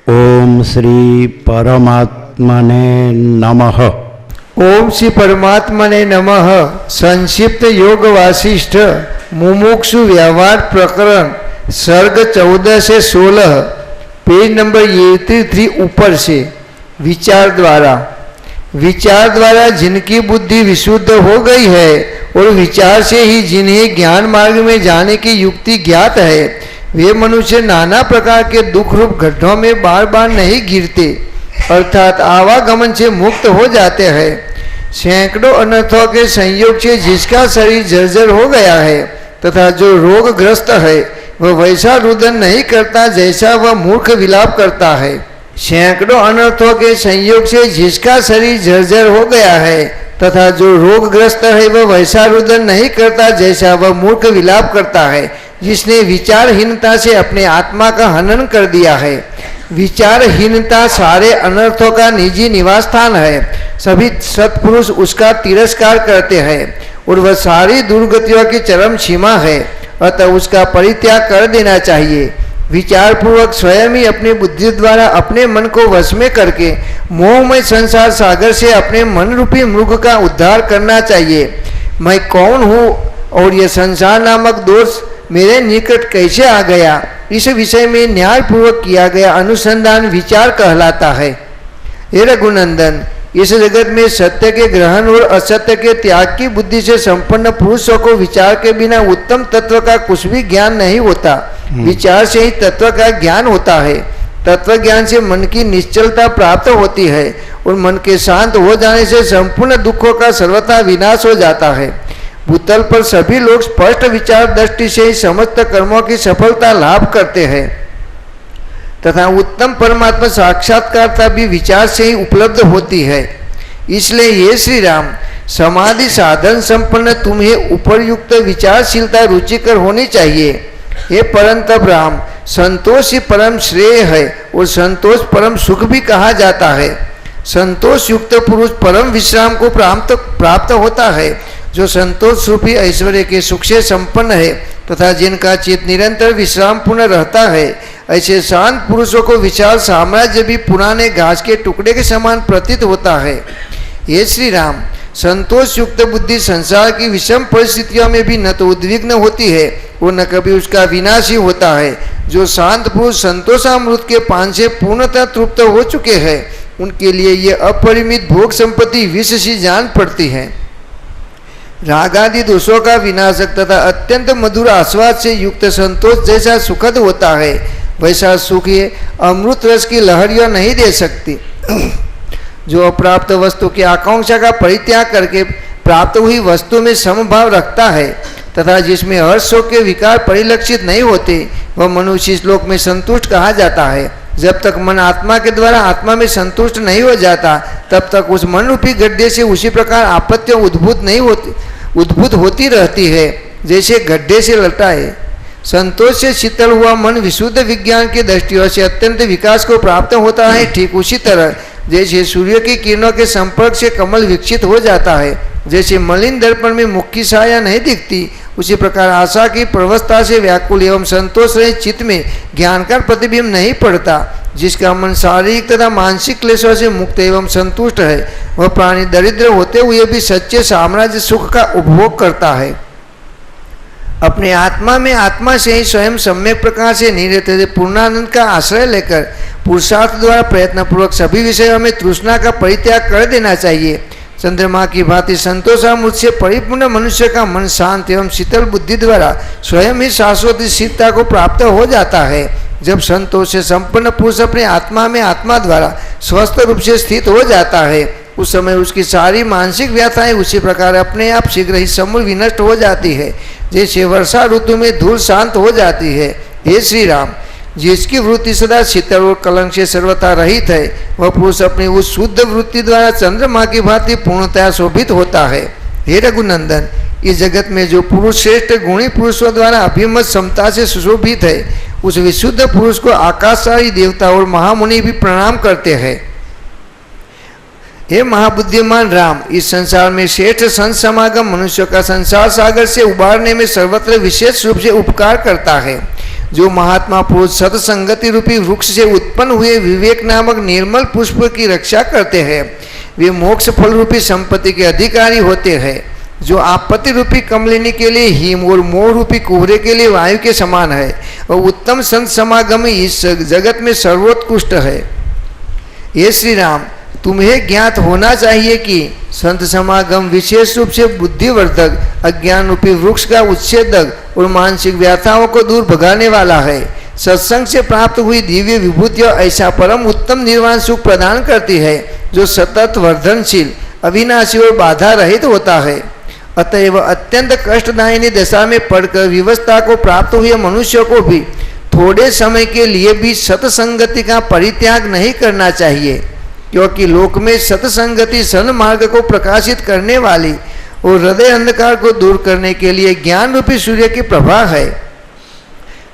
ओम श्री परमात्मने नमः। ओम श्री परमात्मने नमः। संक्षिप्त योग वासिष्ठ मुमुक्षु व्यवहार प्रकरण सर्ग 14 से 16 पेज नंबर 83 ऊपर से। विचार द्वारा जिनकी बुद्धि विशुद्ध हो गई है और विचार से ही जिन्हें ज्ञान मार्ग में जाने की युक्ति ज्ञात है, वे मनुष्य नाना प्रकार के दुख रूप गड्ढों में बार बार नहीं गिरते, अर्थात आवागमन से मुक्त हो जाते हैं। सैकड़ों अनर्थों के संयोग से जिसका शरीर जर्जर हो गया है तथा जो रोगग्रस्त है वह वैसा रुदन नहीं करता जैसा वह मूर्ख विलाप करता है। सैकड़ों अनर्थों के संयोग से जिसका शरीर जर्जर हो गया है तथा जो रोगग्रस्त है वह वैसा रुदन नहीं करता जैसा वह मूर्ख विलाप करता है, जिसने विचारहीनता से अपने आत्मा का हनन कर दिया है। विचारहीनता सारे अनर्थों का निजी निवास स्थान है। सभी सत्पुरुष उसका तिरस्कार करते हैं और वह सारी दुर्गतियों की चरम सीमा है, अतः उसका परित्याग कर देना चाहिए। विचार पूर्वक स्वयं ही अपनी बुद्धि द्वारा अपने मन को वश में करके मोहमय संसार सागर से अपने मन रूपी मृग का उद्धार करना चाहिए। मैं कौन हूँ और यह संसार नामक दोष मेरे निकट कैसे आ गया, इस विषय में न्याय पूर्वक किया गया अनुसंधान विचार कहलाता है। हे रघुनंदन, इस जगत में सत्य के ग्रहण और असत्य के त्याग की बुद्धि से संपन्न पुरुषों को विचार के बिना उत्तम तत्व का कुछ भी ज्ञान नहीं होता। विचार से ही तत्व का ज्ञान होता है। तत्व ज्ञान से मन की निश्चलता प्राप्त होती है और मन के शांत हो जाने से संपूर्ण दुखों का सर्वथा विनाश हो जाता है। भूतल पर सभी लोग स्पष्ट विचार दृष्टि से ही समस्त कर्मों की सफलता लाभ करते हैं तथा उत्तम परमात्मा साक्षात्कारता भी विचार से ही उपलब्ध होती है। इसलिए ये श्री राम, समाधि साधन संपन्न तुम्हें उपरयुक्त विचारशीलता रुचिकर होनी चाहिए। ये परंतप राम, संतोष ही परम श्रेय है और संतोष परम सुख भी कहा जाता है। संतोष युक्त पुरुष परम विश्राम को प्राप्त होता है, जो संतोष रूपी ऐश्वर्य के सुख से संपन्न है तथा जिनका चित्त निरंतर विश्राम पूर्ण रहता है। ऐसे शांत पुरुषों को विशाल साम्राज्य भी पुराने घास के टुकड़े के समान प्रतीत होता है। ये श्री राम, संतोष युक्त बुद्धि संसार की विषम परिस्थितियों में भी न तो उद्विग्न होती है और न कभी उसका विनाश ही होता है। जो शांत पुरुष संतोषामृत के पान से पूर्णतः तृप्त हो चुके हैं, उनके लिए ये अपरिमित भोग संपत्ति विष सी जान पड़ती है। रागादि दोषों का विनाशक तथा अत्यंत मधुर आस्वाद से युक्त संतोष जैसा सुखद होता है, वैसा सुख ये अमृत रस की लहरियां नहीं दे सकती। जो अप्राप्त वस्तु की आकांक्षा का परित्याग करके प्राप्त हुई वस्तु में समभाव रखता है तथा जिसमें हर्ष शोक के विकार परिलक्षित नहीं होते, वह मनुष्य श्लोक में संतुष्ट कहा जाता है। जब तक मन आत्मा के द्वारा आत्मा में संतुष्ट नहीं हो जाता, तब तक उस मन रूपी गड्ढे से उसी प्रकार आपत्तियां उद्भूत होती रहती है जैसे गड्ढे से लटाए। संतोष से शीतल हुआ मन विशुद्ध विज्ञान की दृष्टियों से अत्यंत विकास को प्राप्त होता है। ठीक उसी तरह जैसे सूर्य की किरणों के संपर्क से कमल विकसित हो जाता है, जैसे मलिन दर्पण में मुख की छाया नहीं दिखती, उसी प्रकार आशा की प्रवस्था से व्याकुल एवं संतोष रहित चित्त में ज्ञान का प्रतिबिंब नहीं पड़ता। जिसका मन शारीरिक तथा मानसिक क्लेशों से मुक्त एवं संतुष्ट है, वह प्राणी दरिद्र होते हुए भी सच्चे साम्राज्य सुख का उपभोग करता है। अपने आत्मा में आत्मा से ही स्वयं सम्यक प्रकार से निरत पूर्णानंद का आश्रय लेकर पुरुषार्थ द्वारा प्रयत्न पूर्वक सभी विषयों में तृष्णा का परित्याग कर देना चाहिए। चंद्रमा की भांति संतोषामृत से परिपूर्ण मनुष्य का मन शांत एवं शीतल बुद्धि द्वारा स्वयं ही शाश्वत स्थिरता को प्राप्त हो जाता है। जब संतोष से संपन्न पुरुष अपने आत्मा में आत्मा द्वारा स्वस्थ रूप से स्थित हो जाता है, उस समय उसकी सारी मानसिक व्यथाएं उसी प्रकार अपने आप शीघ्र ही समूल विनष्ट हो जाती है, जैसे वर्षा ऋतु में धूल शांत हो जाती है। हे श्री राम, जिसकी वृत्ति सदा शीतल और कलंक से सर्वथा रहित है, वह पुरुष अपनी उस शुद्ध वृत्ति द्वारा चंद्रमा की भांति पूर्णतया शोभित होता है। हे रघुनंदन, इस जगत में जो पुरुष श्रेष्ठ गुणी पुरुषों द्वारा अभिमत समता से सुशोभित है, उस विशुद्ध पुरुष को आकाशचारी देवता और महामुनि भी प्रणाम करते हैं। हे महाबुद्धिमान राम, इस संसार में श्रेष्ठ संत समागम मनुष्य का संसार सागर से उबारने में सर्वत्र विशेष रूप से उपकार करता है। जो महात्मा पुरुष सत्संगति रूपी वृक्ष से उत्पन्न हुए विवेक नामक निर्मल पुष्प की रक्षा करते हैं, वे मोक्ष फल रूपी संपत्ति के अधिकारी होते हैं। जो आपत्ति रूपी कमलिनी के लिए हिम और मोह रूपी कुहरे के लिए वायु के समान है, और उत्तम संत समागम इस जगत में सर्वोत्कृष्ट है। ये श्री राम, तुम्हें ज्ञात होना चाहिए कि संत समागम विशेष रूप से बुद्धिवर्धक, अज्ञान रूपी वृक्ष का उच्छेदक और मानसिक व्यथाओं को दूर भगाने वाला है। सत्संग से प्राप्त हुई दिव्य विभूतियां ऐसा परम उत्तम निर्वाण सुख प्रदान करती है जो सतत वर्धनशील, अविनाशी और बाधा रहित होता है। अतएव अत्यंत कष्टदायिनी दशा में पड़कर विवस्था को प्राप्त हुए मनुष्य को भी थोड़े समय के लिए भी सत्संगति का परित्याग नहीं करना चाहिए, क्योंकि लोक में सत्संगति सन्मार्ग को प्रकाशित करने वाली और हृदय अंधकार को दूर करने के लिए ज्ञान रूपी सूर्य की प्रभा है।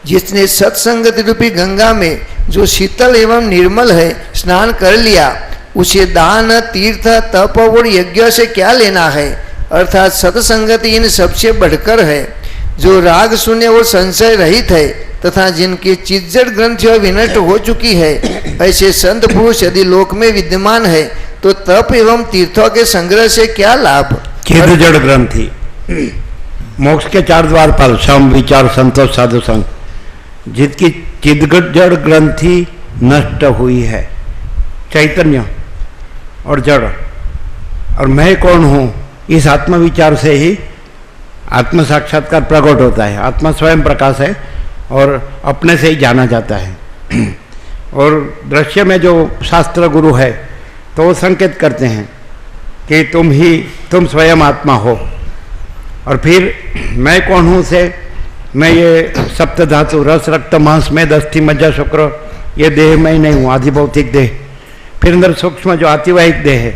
जिसने सत्संगति रूपी गंगा में जो शीतल एवं निर्मल है स्नान कर लिया, उसे दान, तीर्थ, तप और यज्ञ से क्या लेना है। अर्थात सत्संगति इन सबसे बढ़कर है। जो राग शून्य और संशय रहित है तथा जिनकी चिज्जड़ ग्रंथियां विनष्ट हो चुकी है, ऐसे संत पुरुष यदि लोक में विद्यमान है तो तप एवं तीर्थों के संग्रह से क्या लाभ। चिदजड़ ग्रंथि, मोक्ष के 4 द्वारपाल, सम, विचार, संतोष, साधु संग, जिसकी चिदजड़ ग्रंथि नष्ट हुई है, चैतन्य और जड़ और मैं कौन हूँ, इस आत्मविचार से ही आत्म साक्षात्कार प्रकट होता है। आत्मा स्वयं प्रकाश है और अपने से ही जाना जाता है। और दृश्य में जो शास्त्र गुरु है तो वो संकेत करते हैं कि तुम स्वयं आत्मा हो। और फिर मैं कौन हूँ से मैं ये सप्त धातु रस, रक्त, मांस, मेद, अस्थि, मज्जा, शुक्र, ये देह मैं नहीं हूँ, आदि भौतिक देह। फिर अंदर सूक्ष्म जो आतिवाहिक देह है,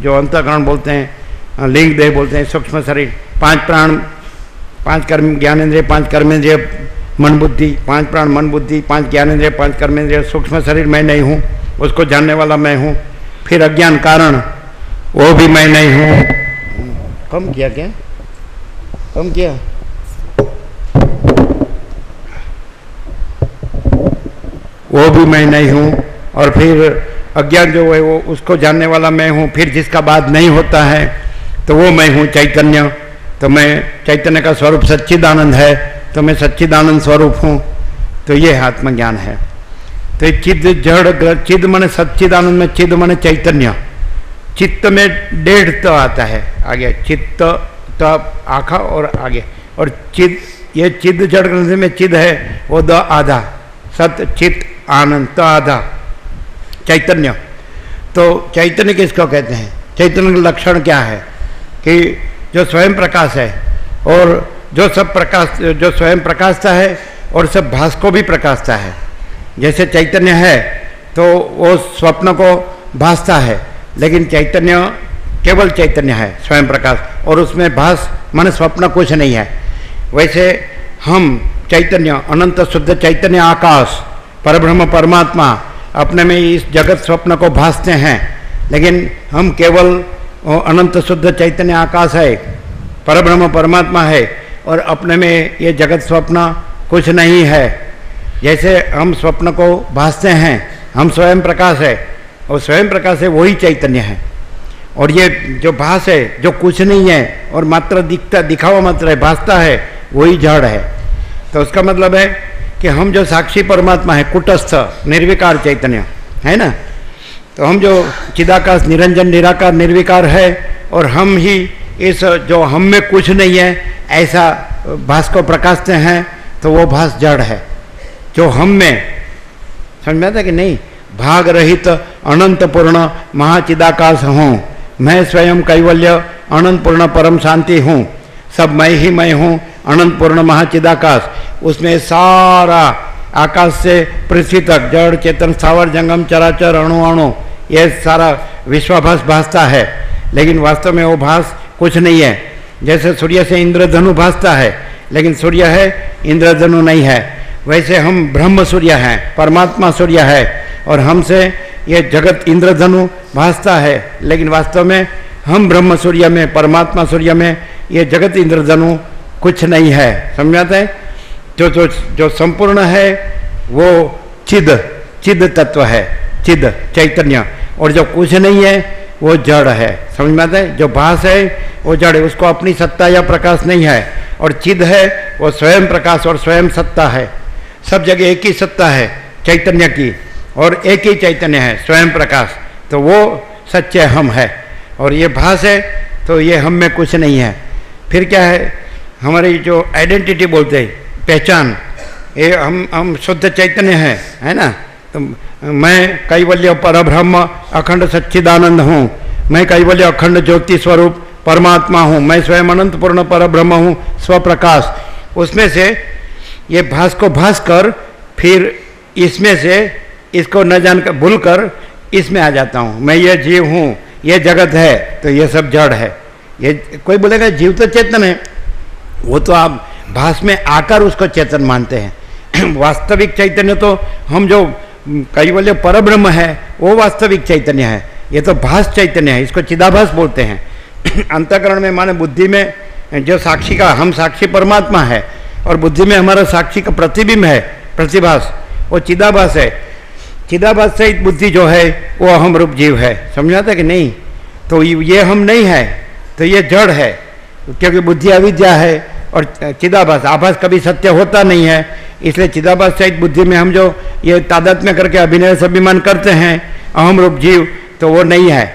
जो अंतःकरण बोलते हैं, लिंग देह बोलते हैं, सूक्ष्म शरीर, 5 प्राण, 5 कर्म ज्ञानेंद्रिय, 5 कर्मेंद्रिय, मन बुद्धि, 5 प्राण मन बुद्धि, 5 ज्ञानेंद्रिय, 5 कर्मेंद्रिय, सूक्ष्म शरीर मैं नहीं हूँ, उसको जानने वाला मैं हूँ। फिर अज्ञान कारण, वो भी मैं नहीं हूँ। कम किया क्या? कम किया? वो भी मैं नहीं हूँ। और फिर अज्ञान जो है वो उसको जानने वाला मैं हूँ। फिर जिसका बाद नहीं होता है तो वो मैं हूँ चैतन्य। तो मैं चैतन्य का स्वरूप सच्चिदानंद है, तो मैं सच्चिदानंद स्वरूप हूँ। तो ये आत्मज्ञान है। तो चिद जड़, चिद मने सच्चिदानंद में चिद मने चैतन्य। चित्त में 1.5 त आता है आगे, चित्त त आखा और आगे, और चिद, ये चिद जड़ ग्रंथ में चिद है वो द आधा, सत चित आनंद, त आधा चैतन्य। तो चैतन्य किसको कहते हैं? चैतन्य का लक्षण क्या है कि जो स्वयं प्रकाश है और जो सब प्रकाश, जो स्वयं प्रकाशता है और सब भास को भी प्रकाशता है। जैसे चैतन्य है तो वो स्वप्न को भासता है, लेकिन चैतन्य केवल चैतन्य है, स्वयं प्रकाश, और उसमें भास माने स्वप्न कुछ नहीं है। वैसे हम चैतन्य, अनंत शुद्ध चैतन्य आकाश, परब्रह्म परमात्मा अपने में इस जगत स्वप्न को भासते हैं, लेकिन हम केवल अनंत शुद्ध चैतन्य आकाश है, परब्रह्म परमात्मा है, और अपने में ये जगत स्वप्न कुछ नहीं है। जैसे हम स्वप्न को भासते हैं, हम स्वयं प्रकाश है, और स्वयं प्रकाश है वही चैतन्य है। और ये जो भास है, जो कुछ नहीं है और मात्र दिखता, दिखावा मात्र है, भासता है, वही जड़ है। तो उसका मतलब है कि हम जो साक्षी परमात्मा है, कुटस्थ निर्विकार चैतन्य है ना, तो हम जो चिदाकाश निरंजन निराकार निर्विकार है, और हम ही इस जो हम में कुछ नहीं है ऐसा भास को प्रकाशते हैं, तो वो भास जड़ है। जो हम में, समझ में आता कि नहीं, भाग रहित अनंत पूर्ण महाचिदाकाश हूँ, मैं स्वयं कैवल्य अनंत पूर्ण परम शांति हूँ, सब मैं ही मैं हूँ, अनंत पूर्ण महाचिदाकाश। उसमें सारा आकाश से पृथ्वी तक जड़ चेतन स्थावर जंगम चराचर अणु अणु ये सारा विश्वाभास भासता है, लेकिन वास्तव में वो भास कुछ नहीं है। जैसे सूर्य से इंद्रधनु भासता है, लेकिन सूर्य है, इंद्रधनु नहीं है। वैसे हम ब्रह्म सूर्य हैं, परमात्मा सूर्य है, और हमसे ये जगत इंद्रधनु भासता है, लेकिन वास्तव में हम ब्रह्म सूर्य में, परमात्मा सूर्य में ये जगत इंद्रधनु कुछ नहीं है। समझ आता है? जो संपूर्ण है वो चिद चिद तत्व है, चिद चैतन्य, और जो कुछ नहीं है वो जड़ है। समझ में आता है? जो भास है वो जड़ है, उसको अपनी सत्ता या प्रकाश नहीं है, और चिद है वो स्वयं प्रकाश और स्वयं सत्ता है। सब जगह एक ही सत्ता है चैतन्य की, और एक ही चैतन्य है स्वयं प्रकाश, तो वो सच्चे हम है। और ये भास है तो ये हम में कुछ नहीं है। फिर क्या है? हमारी जो आइडेंटिटी बोलते हैं, पहचान, ये हम शुद्ध चैतन्य है ना। तो मैं कैवल्य परब्रह्म अखंड सच्चिदानंद हूँ, मैं कैवल्य अखंड ज्योति स्वरूप परमात्मा हूँ, मैं स्वयं अनंत पूर्ण परब्रह्म हूँ, स्वप्रकाश। उसमें से ये भास को भास कर फिर इसमें से इसको न जानकर भूल कर इसमें आ जाता हूँ। मैं ये जीव हूँ, ये जगत है, तो ये सब जड़ है। ये कोई बोलेगा जीव तो चेतन है, वो तो आप भास में आकर उसको चेतन मानते हैं। वास्तविक चैतन्य तो हम जो कैवल्य परब्रह्म है वो वास्तविक चैतन्य है, ये तो भास चैतन्य है, इसको चिदाभास बोलते हैं। अंतःकरण में माने बुद्धि में जो साक्षी का, हम साक्षी परमात्मा है, और बुद्धि में हमारा साक्षी का प्रतिबिंब है, प्रतिभास, वो चिदाभास है। चिदाभास से बुद्धि जो है वो अहम रूप जीव है। समझाता है कि नहीं? तो ये हम नहीं है, तो ये जड़ है, क्योंकि बुद्धि अविद्या है, और चिदाभास आभास कभी सत्य होता नहीं है, इसलिए चिदाभास सहित बुद्धि में हम जो ये तादात्म्य करके अभिनय अभिमान करते हैं अहम रूप जीव, तो वो नहीं है,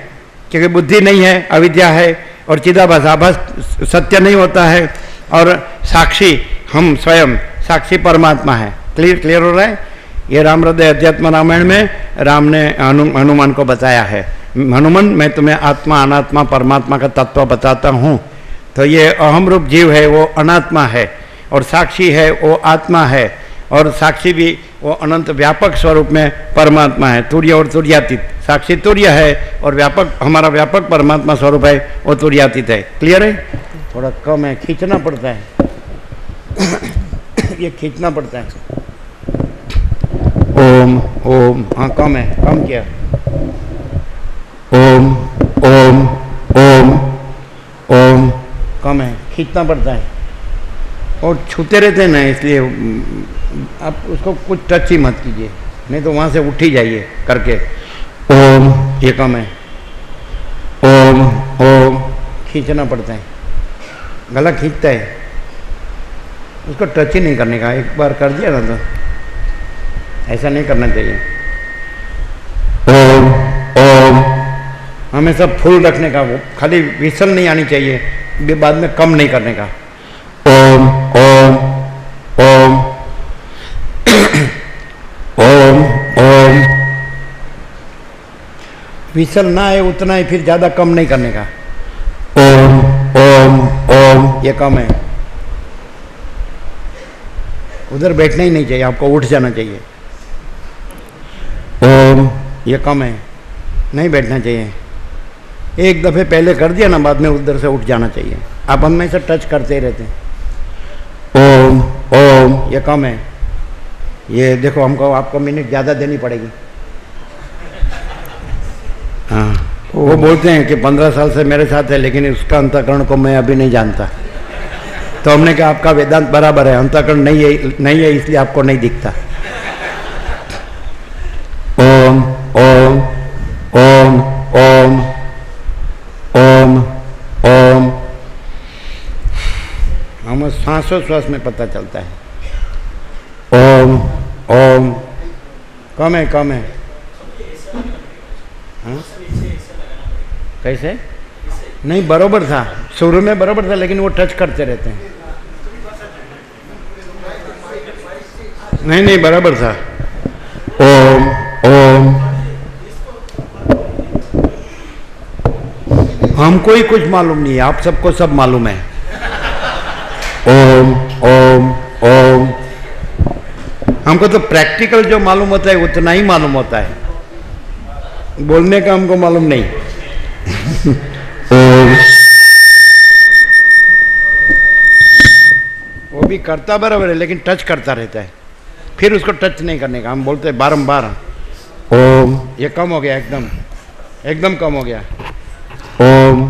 क्योंकि बुद्धि नहीं है, अविद्या है, और चिदाभास आभास सत्य नहीं होता है, और साक्षी हम स्वयं साक्षी परमात्मा है। क्लियर हो रहा है? ये राम हृदय अध्यात्म रामायण में राम ने हनुमान को बताया है, हनुमान मैं तुम्हें आत्मा अनात्मा परमात्मा का तत्व बताता हूँ। तो ये अहम रूप जीव है वो अनात्मा है, और साक्षी है वो आत्मा है, और साक्षी भी वो अनंत व्यापक स्वरूप में परमात्मा है, तुर्य और तुर्यातीत। साक्षी तुर्य है और व्यापक हमारा व्यापक परमात्मा स्वरूप है वो तुर्यातीत है। क्लियर है? थोड़ा कम है, खींचना पड़ता है। ये खींचना पड़ता है। ओम ओम, हाँ कम है, कम किया। ओम ओम ओम ओम, कम है, खींचना पड़ता है, और छूते रहते हैं ना, इसलिए आप उसको कुछ टच ही मत कीजिए, नहीं तो वहाँ से उठ ही जाइए करके। ओम, ये कम है। ओम ओम, खींचना पड़ता है, गला खींचता है, उसको टच ही नहीं करने का। एक बार कर दिया ना तो ऐसा नहीं करना चाहिए। ओम ओम, हमेशा फुल रखने का, वो खाली विसल नहीं आनी चाहिए, बाद में कम नहीं करने का। ओम ओम ओम ओम ओम, विसल ना आए उतना ही, फिर ज्यादा कम नहीं करने का। ओम ओम ओम, ये कम है, उधर बैठना ही नहीं चाहिए, आपको उठ जाना चाहिए। ओम, ये कम है, नहीं बैठना चाहिए। एक दफ़े पहले कर दिया ना, बाद में उधर से उठ जाना चाहिए। आप हमेशा टच करते ही रहते हैं। ओम ओम, ये कम है, ये देखो हमको आपको मिनट ज़्यादा देनी पड़ेगी। हाँ, वो बोलते हैं कि 15 साल से मेरे साथ है, लेकिन उसका अंतःकरण को मैं अभी नहीं जानता। तो हमने कहा आपका वेदांत बराबर है, अंतःकरण नहीं है इसलिए आपको नहीं दिखता। ओम ओम ओम ओम ओम ओम, हमें श्वासोश्वास में पता चलता है। ओम ओम, कम है, कम है। हाँ? कैसे? नहीं, बरोबर था, शुरू में बरोबर था, लेकिन वो टच करते रहते हैं। नहीं, बराबर था। ओम ओम, हमको ही कुछ मालूम नहीं है, आप सबको सब मालूम है। ओम ओम ओम, हमको तो प्रैक्टिकल जो मालूम होता है उतना ही मालूम होता है, बोलने का हमको मालूम नहीं। ओम, वो भी करता बराबर है, लेकिन टच करता रहता है, फिर उसको टच नहीं करने का, हम बोलते हैं बारंबार। ओम, ये कम हो गया, एकदम कम हो गया। ओम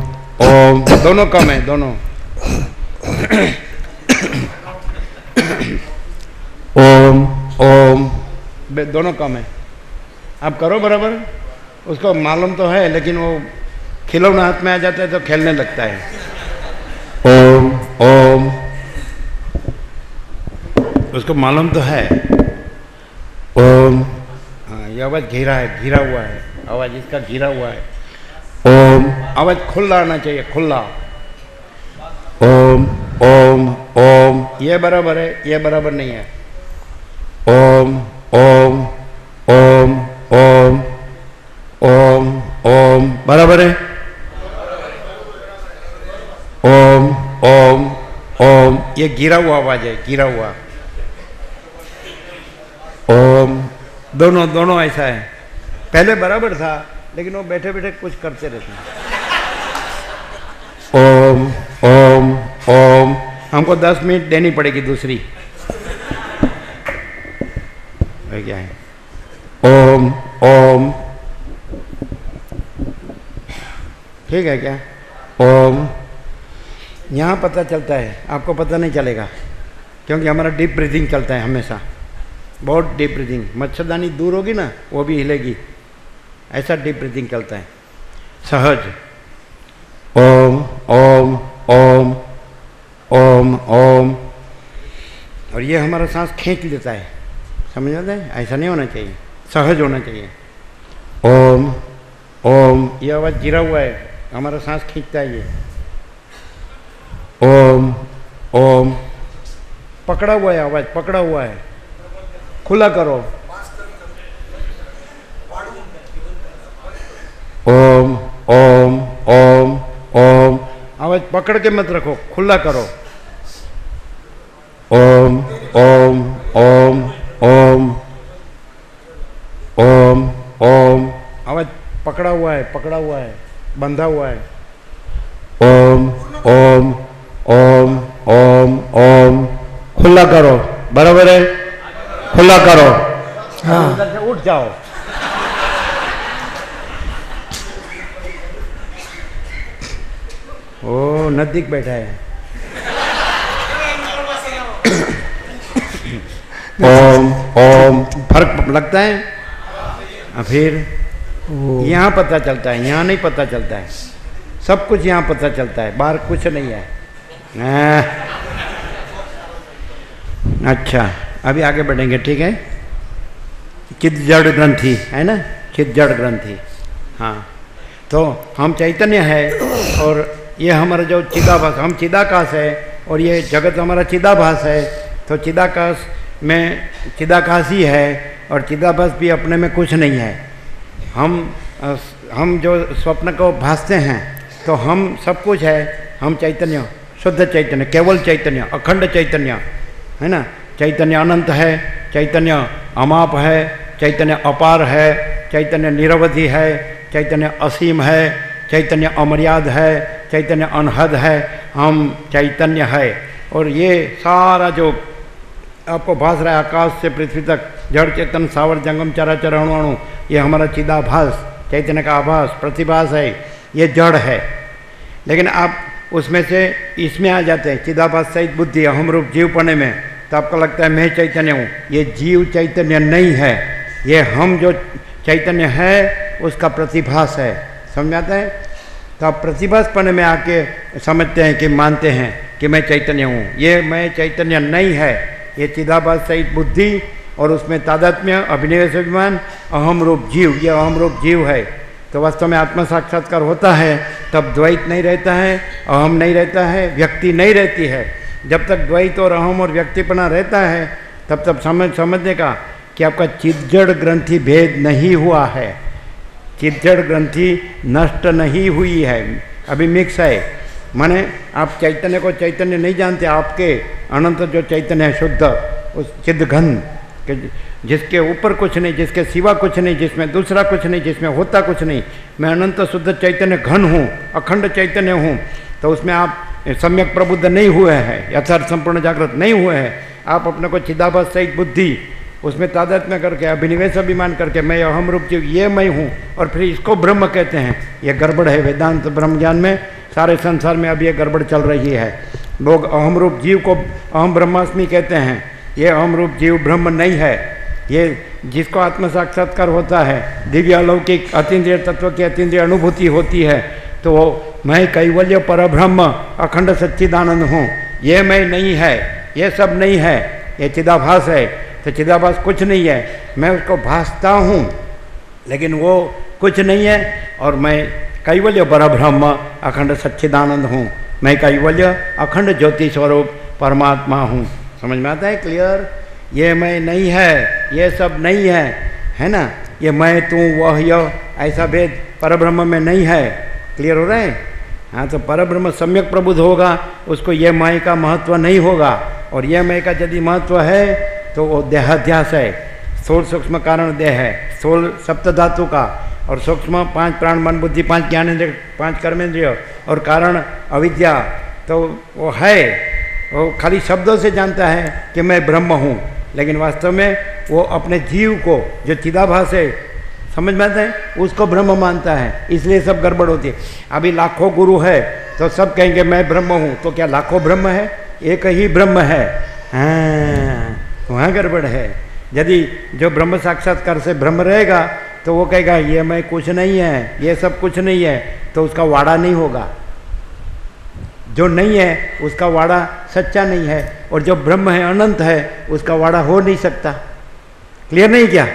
ओम, दोनों कम है, दोनों। ओम, दोनों कम है। आप करो बराबर, उसको मालूम तो है लेकिन वो खिलौना हाथ में आ जाता है तो खेलने लगता है। ओम ओम, उसको मालूम तो है। ओम, हाँ ये आवाज घिरा है, घिरा हुआ है, आवाज इसका घिरा हुआ है। ओम, आवाज खुला आना चाहिए, खुला। ओम ओम ओम, ये बराबर है, ये बराबर नहीं है। ओम ओम ओम ओम ओम ओम, बराबर है। ओम ओम ओम, ये गिरा हुआ आवाज है, गिरा हुआ। ओम, दोनों दोनों ऐसा है। पहले बराबर था लेकिन वो बैठे बैठे कुछ करते रहते हैं। ओम ओम ओम, हमको 10 मिनट देनी पड़ेगी दूसरी। क्या है? ओम ओम, ठीक है क्या? ओम, यहाँ पता चलता है, आपको पता नहीं चलेगा क्योंकि हमारा डीप ब्रीथिंग चलता है हमेशा, बहुत डीप ब्रीथिंग। मच्छरदानी दूर होगी ना वो भी हिलेगी, ऐसा डीप ब्रीथिंग चलता है सहज। ओम ओम ओम ओम ओम, और ये हमारा सांस खींच लेता है, समझ आता है? ऐसा नहीं होना चाहिए, सहज होना चाहिए। ओम ओम, ये आवाज़ गिरा हुआ है, हमारा सांस खींचता है ये। ओम ओम, पकड़ा हुआ है, आवाज़ पकड़ा हुआ है, खुला करो। ओम ओम ओम ओम, आवाज़ पकड़ के मत रखो, खुला करो। ओम ओम ओम ओम ओम ओम, आवाज़ पकड़ा हुआ है, पकड़ा हुआ है, बंधा हुआ है। ओम ओम ओम ओम ओम, खुला करो, बराबर है, खुला करो। हाँ, उठ जाओ। ओ नजदीक बैठा है। ओम ओम, फर्क लगता है? फिर यहाँ पता चलता है, यहाँ नहीं पता चलता है। सब कुछ यहाँ पता चलता है, बाहर कुछ नहीं है। अच्छा, अभी आगे बढ़ेंगे, ठीक है? चिद जड़ ग्रंथि है ना, चिद जड़ ग्रंथि। हाँ, तो हम चैतन्य है और ये हमारा जो चिदाभास, हम चिदाकाश है और ये जगत हमारा चिदाभास है। तो चिदाकाश में चिदाकाश ही है और चिदाभास भी अपने में कुछ नहीं है। हम जो स्वप्न को भासते हैं तो हम सब कुछ है। हम चैतन्य, शुद्ध चैतन्य, केवल चैतन्य, अखंड चैतन्य है ना। चैतन्य अनंत है, चैतन्य अमाप है, चैतन्य अपार है, चैतन्य निरवधि है, चैतन्य असीम है, चैतन्य अमर्याद है, चैतन्य अनहद है। हम चैतन्य है और ये सारा जो आपको भास रहा है आकाश से पृथ्वी तक, जड़ चेतन सावर जंगम चराचर अणु अणु, ये हमारा चिदाभास, चैतन्य का आभास, प्रतिभास है, ये जड़ है। लेकिन आप उसमें से इसमें आ जाते हैं चिदाभास सहित बुद्धि, अहम रूप जीवपने में, तो आपको लगता है मैं चैतन्य हूँ। ये जीव चैतन्य नहीं है, ये हम जो चैतन्य है उसका प्रतिभास है। समझ आता है? तो आप प्रतिभासपने में आके समझते हैं कि मानते हैं कि मैं चैतन्य हूँ। ये मैं चैतन्य नहीं है, ये चिदाभास सहित बुद्धि और उसमें तादात्म्य, अभिनिवेश, अभिमान, अहम रूप जीव, ये अहम रूप जीव है। तो वास्तव में आत्म साक्षात्कार होता है तब द्वैत नहीं रहता है, अहम नहीं रहता है, व्यक्ति नहीं रहती है। जब तक द्वैत और अहम और व्यक्तिपना रहता है तब तक समझने का कि आपका चिज्जड़ ग्रंथि भेद नहीं हुआ है, चिज्जड़ ग्रंथि नष्ट नहीं हुई है, अभी मिक्स है। माने आप चैतन्य को चैतन्य नहीं जानते, आपके अनंत जो चैतन्य है शुद्ध, उस चिद घन जिसके ऊपर कुछ नहीं, जिसके सिवा कुछ नहीं, जिसमें दूसरा कुछ नहीं, जिसमें होता कुछ नहीं, मैं अनंत शुद्ध चैतन्य घन हूँ, अखंड चैतन्य हूँ। तो उसमें आप सम्यक प्रबुद्ध नहीं हुए हैं, यथार्थ संपूर्ण जागृत नहीं हुए हैं। आप अपने को चिदाभास सहित बुद्धि उसमें तादात्म्य करके, अभिनिवेश अभिमान करके मैं अहम रूप जीव, ये मैं हूँ, और फिर इसको ब्रह्म कहते हैं। ये गड़बड़ है वेदांत ब्रह्म ज्ञान में, सारे संसार में अब ये गड़बड़ चल रही है। लोग अहम रूप जीव को अहम ब्रह्मास्मि कहते हैं, ये अहम रूप जीव ब्रह्म नहीं है। ये जिसको आत्म साक्षात्कार होता है, दिव्य अलौकिक अतीन्द्रिय तत्व की अतीन्द्रिय अनुभूति होती है, तो मैं कैवल्य परब्रह्म अखंड सच्चिदानंद हूँ। ये मैं नहीं है, ये सब नहीं है, ये चिदाभास है। तो चिदाभास कुछ नहीं है, मैं उसको भासता हूँ, लेकिन वो कुछ नहीं है। और मैं कैवल्य परब्रह्म अखंड सच्चिदानंद हूँ। मैं कैवल्य अखंड ज्योति स्वरूप परमात्मा हूँ। समझ में आता है? क्लियर? ये मैं नहीं है, ये सब नहीं है, है ना? ये मैं तू वह यह ऐसा भेद परब्रह्म में नहीं है। क्लियर हो रहा है? हाँ, तो परब्रह्म सम्यक प्रबुद्ध होगा, उसको ये मैं का महत्व नहीं होगा। और ये मैं का यदि महत्व है तो वो देहाध्यास है। स्थूल सूक्ष्म कारण देह है, स्थूल सप्त धातु का, और सूक्ष्म 5 प्राण मन बुद्धि 5 ज्ञानेंद्रिय 5 कर्मेंद्रिय, और कारण अविद्या। तो वो है, वो खाली शब्दों से जानता है कि मैं ब्रह्म हूँ, लेकिन वास्तव में वो अपने जीव को जो चिदाभास है, समझ में आता है, उसको ब्रह्म मानता है। इसलिए सब गड़बड़ होती है। अभी लाखों गुरु है तो सब कहेंगे मैं ब्रह्म हूँ, तो क्या लाखों ब्रह्म है? एक ही ब्रह्म है। हाँ, वहाँ गड़बड़ है। यदि जो ब्रह्म साक्षात्कार से ब्रह्म रहेगा तो वो कहेगा ये मैं कुछ नहीं है, ये सब कुछ नहीं है, तो उसका वाड़ा नहीं होगा। जो नहीं है उसका वाड़ा सच्चा नहीं है, और जो ब्रह्म है, अनंत है, उसका वाड़ा हो नहीं सकता। क्लियर नहीं क्या?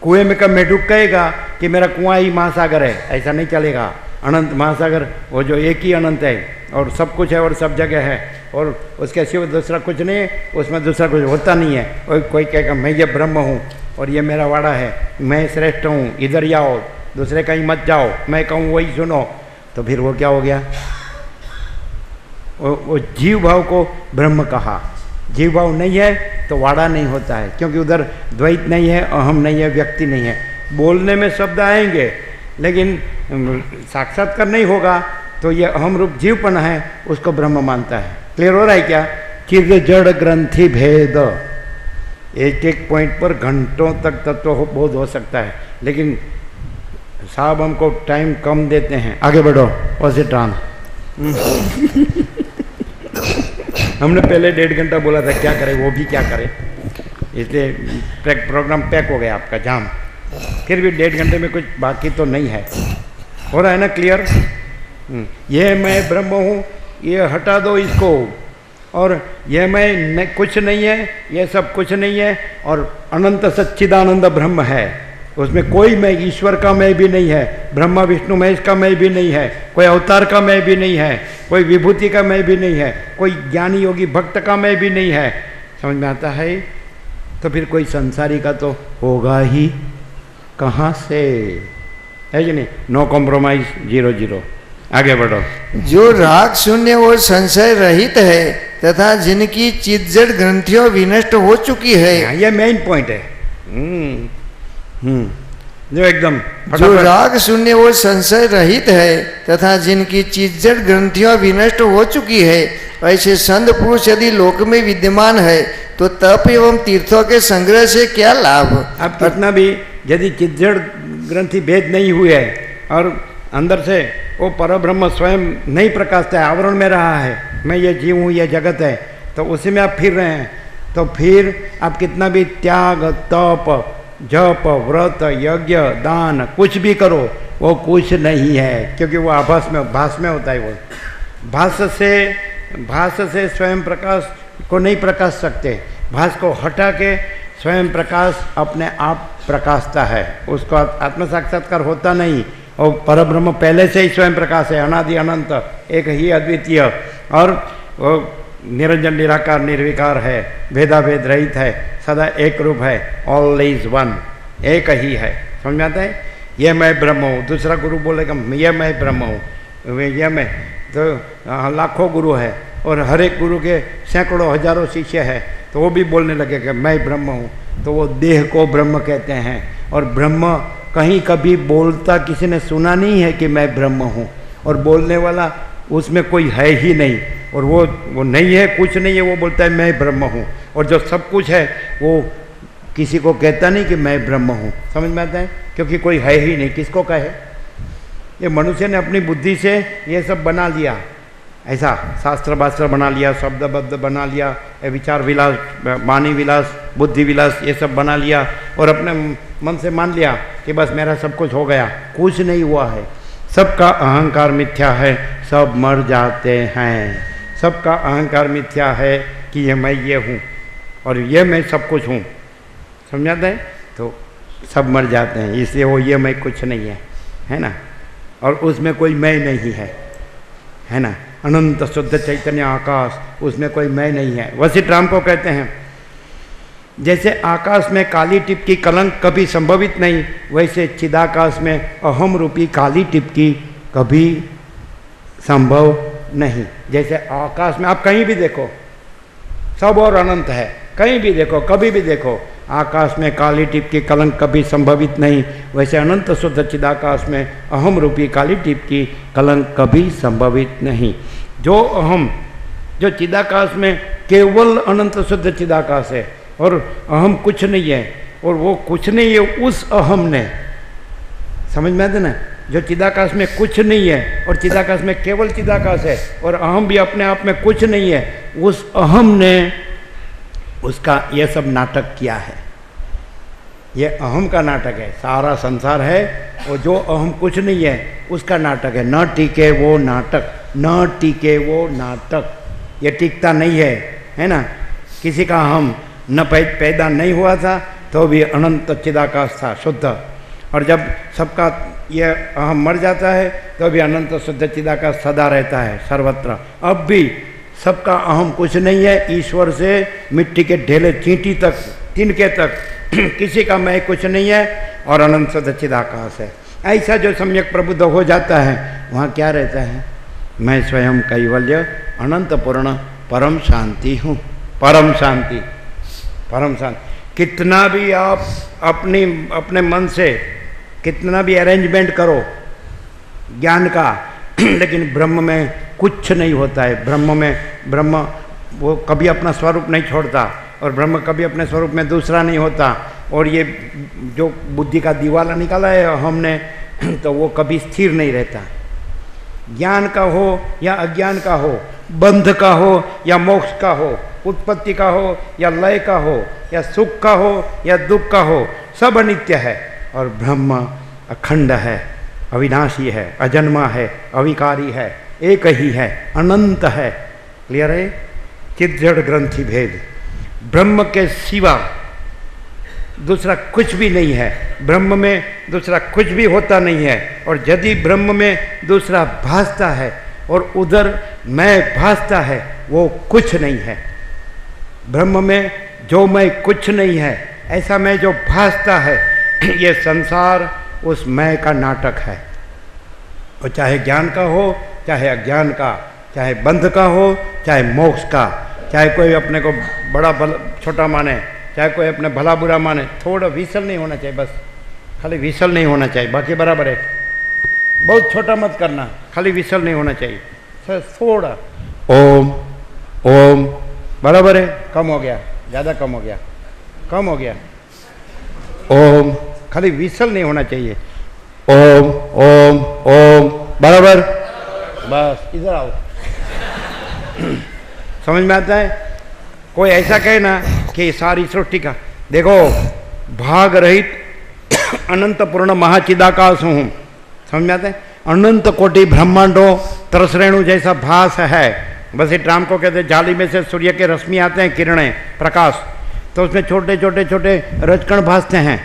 कुएं में कब मेढक कहेगा कि मेरा कुआं ही महासागर है, ऐसा नहीं चलेगा। अनंत महासागर वो जो एक ही अनंत है, और सब कुछ है और सब जगह है, और उसके सिवा दूसरा कुछ नहीं है, उसमें दूसरा कुछ होता नहीं है। कोई कहेगा मैं ये ब्रह्म हूँ और ये मेरा वाड़ा है, मैं श्रेष्ठ हूँ, इधर ही आओ, दूसरे कहीं मत जाओ, मैं कहूँ वही सुनो, तो फिर वो क्या हो गया? वो जीव भाव को ब्रह्म कहा। जीव भाव नहीं है तो वाड़ा नहीं होता है, क्योंकि उधर द्वैत नहीं है, अहम नहीं है, व्यक्ति नहीं है। बोलने में शब्द आएंगे, लेकिन साक्षात्कार नहीं होगा, तो ये अहम रूप जीवपन है, उसको ब्रह्म मानता है। क्लियर हो रहा है क्या? चिद जड़ ग्रंथि भेद, एक एक पॉइंट पर घंटों तक तत्व बोध हो सकता है, लेकिन साहब हमको टाइम कम देते हैं। आगे बढ़ो पॉजिट्रॉन। हमने पहले 1.5 घंटा बोला था, क्या करें, वो भी क्या करें, इसलिए प्रोग्राम पैक हो गया आपका जाम। फिर भी 1.5 घंटे में कुछ बाकी तो नहीं है। हो रहा है ना? क्लियर? ये मैं ब्रह्म हूँ, ये हटा दो इसको, और ये मैं कुछ नहीं है, ये सब कुछ नहीं है, और अनंत सच्चिदानंद ब्रह्म है। उसमें कोई मैं, ईश्वर का मैं भी नहीं है, ब्रह्मा विष्णु महेश का मैं भी नहीं है, कोई अवतार का मैं भी नहीं है, कोई विभूति का मैं भी नहीं है, कोई ज्ञानी योगी भक्त का मैं भी नहीं है। समझ में आता है? तो फिर कोई संसारी का तो होगा ही कहाँ से, है कि नहीं? No compromise, 0-0। आगे बढ़ो। जो राग शून्य और संशय रहित है तथा जिनकी चिज्जड़ ग्रंथियों विनष्ट हो चुकी है, ये मेन पॉइंट है। जो एकदम जो राग शून्य और संशय रहित है तथा जिनकी चिज्जड़ ग्रंथियां विनष्ट हो चुकी है, ऐसे संत पुरुष यदि लोक में विद्यमान है तो तप एवं तीर्थों के संग्रह से क्या लाभ? अब कितना भी यदि चिज्जड़ ग्रंथि भेद नहीं हुए है और अंदर से वो परब्रह्म स्वयं नहीं प्रकाशता है, आवरण में रहा है, मैं ये जीव हूँ, ये जगत है, तो उसी में आप फिर रहे हैं, तो फिर आप कितना भी त्याग, तप, जप, व्रत, यज्ञ, दान कुछ भी करो, वो कुछ नहीं है, क्योंकि वो आभास में, भास में होता है। वो भास से स्वयं प्रकाश को नहीं प्रकाश सकते। भास को हटा के स्वयं प्रकाश अपने आप प्रकाशता है, उसको आत्म साक्षात्कार होता नहीं। और परब्रह्म पहले से ही स्वयं प्रकाश है, अनादि अनंत, एक ही अद्वितीय, और वो निरंजन निराकार निर्विकार है, भेदाभेद रहित है, सदा एक रूप है, ऑल इज वन, एक ही है। समझ में आता है? ये मैं ब्रह्म हूँ। दूसरा गुरु बोलेगा ये मैं ब्रह्म हूँ, ये मैं, तो लाखों गुरु है और हर एक गुरु के सैकड़ों हजारों शिष्य है, तो वो भी बोलने लगेगा मैं ब्रह्म हूँ, तो वो देह को ब्रह्म कहते हैं। और ब्रह्म कहीं कभी बोलता किसी ने सुना नहीं है कि मैं ब्रह्म हूँ, और बोलने वाला उसमें कोई है ही नहीं, और वो नहीं है, कुछ नहीं है, वो बोलता है मैं ब्रह्म हूँ। और जो सब कुछ है वो किसी को कहता नहीं कि मैं ब्रह्म हूँ। समझ में आता है? क्योंकि कोई है ही नहीं, किसको कहे? ये मनुष्य ने अपनी बुद्धि से ये सब बना लिया, ऐसा शास्त्र वास्त्र बना लिया, शब्द बद्ध बना लिया, विचार विलास, वाणी विलास, बुद्धि विलास, ये सब बना लिया और अपने मन से मान लिया कि बस मेरा सब कुछ हो गया। कुछ नहीं हुआ है। सबका अहंकार मिथ्या है, सब मर जाते हैं। सबका अहंकार मिथ्या है कि ये मैं ये हूँ और ये मैं सब कुछ हूँ, समझाते हैं? तो सब मर जाते हैं, इसलिए वो ये मैं कुछ नहीं है ना? और उसमें कोई मैं नहीं है ना? अनंत शुद्ध चैतन्य आकाश, उसमें कोई मैं नहीं है। वशिष्ठ राम को कहते हैं जैसे आकाश में काली टिप की कलंक कभी संभवित नहीं, वैसे चिदाकाश में अहम रूपी काली टिप की कभी संभव नहीं। जैसे आकाश में आप कहीं भी देखो सब और अनंत है, कहीं भी देखो कभी भी देखो, आकाश में काली टिप की कलंक कभी संभवित नहीं, वैसे अनंत शुद्ध चिदाकाश में अहम रूपी काली टिप की कलंक कभी संभवित नहीं। जो अहम, जो चिदाकाश में केवल अनंत शुद्ध चिदाकाश है और अहम कुछ नहीं है, और वो कुछ नहीं है उस अहम ने, समझ में आते ना? जो चिदाकाश में कुछ नहीं है और चिदाकाश में केवल चिदाकाश है और अहम भी अपने आप में कुछ नहीं है, उस अहम ने उसका ये सब नाटक किया है। ये अहम का नाटक है, सारा संसार है और जो अहम कुछ नहीं है उसका नाटक है। न टिके वो नाटक, न टिके वो नाटक, ये टिकता नहीं है ना? किसी का हम न पैदा नहीं हुआ था तो भी अनंत चिदाकाश था शुद्ध, और जब सबका ये अहम मर जाता है तो भी अनंत शुद्ध चिदाकाश सदा रहता है सर्वत्र। अब भी सबका अहम कुछ नहीं है, ईश्वर से मिट्टी के ढेले चींटी तक, तिनके तक किसी का मैं कुछ नहीं है और अनंत शुद्ध चिदाकाश है। ऐसा जो सम्यक प्रबुद्ध हो जाता है वहाँ क्या रहता है? मैं स्वयं कैवल्य अनंत पूर्ण परम शांति हूँ। परम शांति, परम शांति। कितना भी आप अपने मन से कितना भी अरेंजमेंट करो ज्ञान का, लेकिन ब्रह्म में कुछ नहीं होता है। ब्रह्म वो कभी अपना स्वरूप नहीं छोड़ता और ब्रह्म कभी अपने स्वरूप में दूसरा नहीं होता। और ये जो बुद्धि का दीवाला निकाला है हमने, तो वो कभी स्थिर नहीं रहता। ज्ञान का हो या अज्ञान का हो, बंध का हो या मोक्ष का हो, उत्पत्ति का हो या लय का हो, या सुख का हो या दुख का हो, सब अनित्य है। और ब्रह्म अखंड है, अविनाशी है, अजन्मा है, अविकारी है, एक ही है, अनंत है। क्लियर है? चित जड़ ग्रंथि भेद, ब्रह्म के सिवा दूसरा कुछ भी नहीं है। ब्रह्म में दूसरा कुछ भी होता नहीं है। और यदि ब्रह्म में दूसरा भासता है और उधर मैं भासता है, वो कुछ नहीं है। ब्रह्म में जो मैं कुछ नहीं है, ऐसा मैं जो भासता है, ये संसार उस मैं का नाटक है। और चाहे ज्ञान का हो, चाहे अज्ञान का, चाहे बंध का हो, चाहे मोक्ष का, चाहे कोई अपने को बड़ा छोटा माने, चाहे कोई अपने भला बुरा माने, थोड़ा विसल नहीं होना चाहिए। बस खाली विसल नहीं होना चाहिए, बाकी बराबर है। बहुत छोटा मत करना, खाली विसल नहीं होना चाहिए, सर थोड़ा। ओम ओम बराबर है, कम हो गया, ज़्यादा कम हो गया, कम हो गया। ओम, खाली विसल नहीं होना चाहिए। ओम ओम ओम बराबर, बस इधर आओ। समझ में आता है? कोई ऐसा कहे ना कि सारी सृष्टि का देखो भाग रहित अनंत पूर्ण महाचिदाकाश हूँ, समझ में आता है? अनंत कोटि ब्रह्मांडों तरसरेणु जैसा भास है। बस इस राम को कहते हैं जाली में से सूर्य के रश्मि आते हैं, किरणें, प्रकाश, तो उसमें छोटे छोटे छोटे रजकण भासते हैं,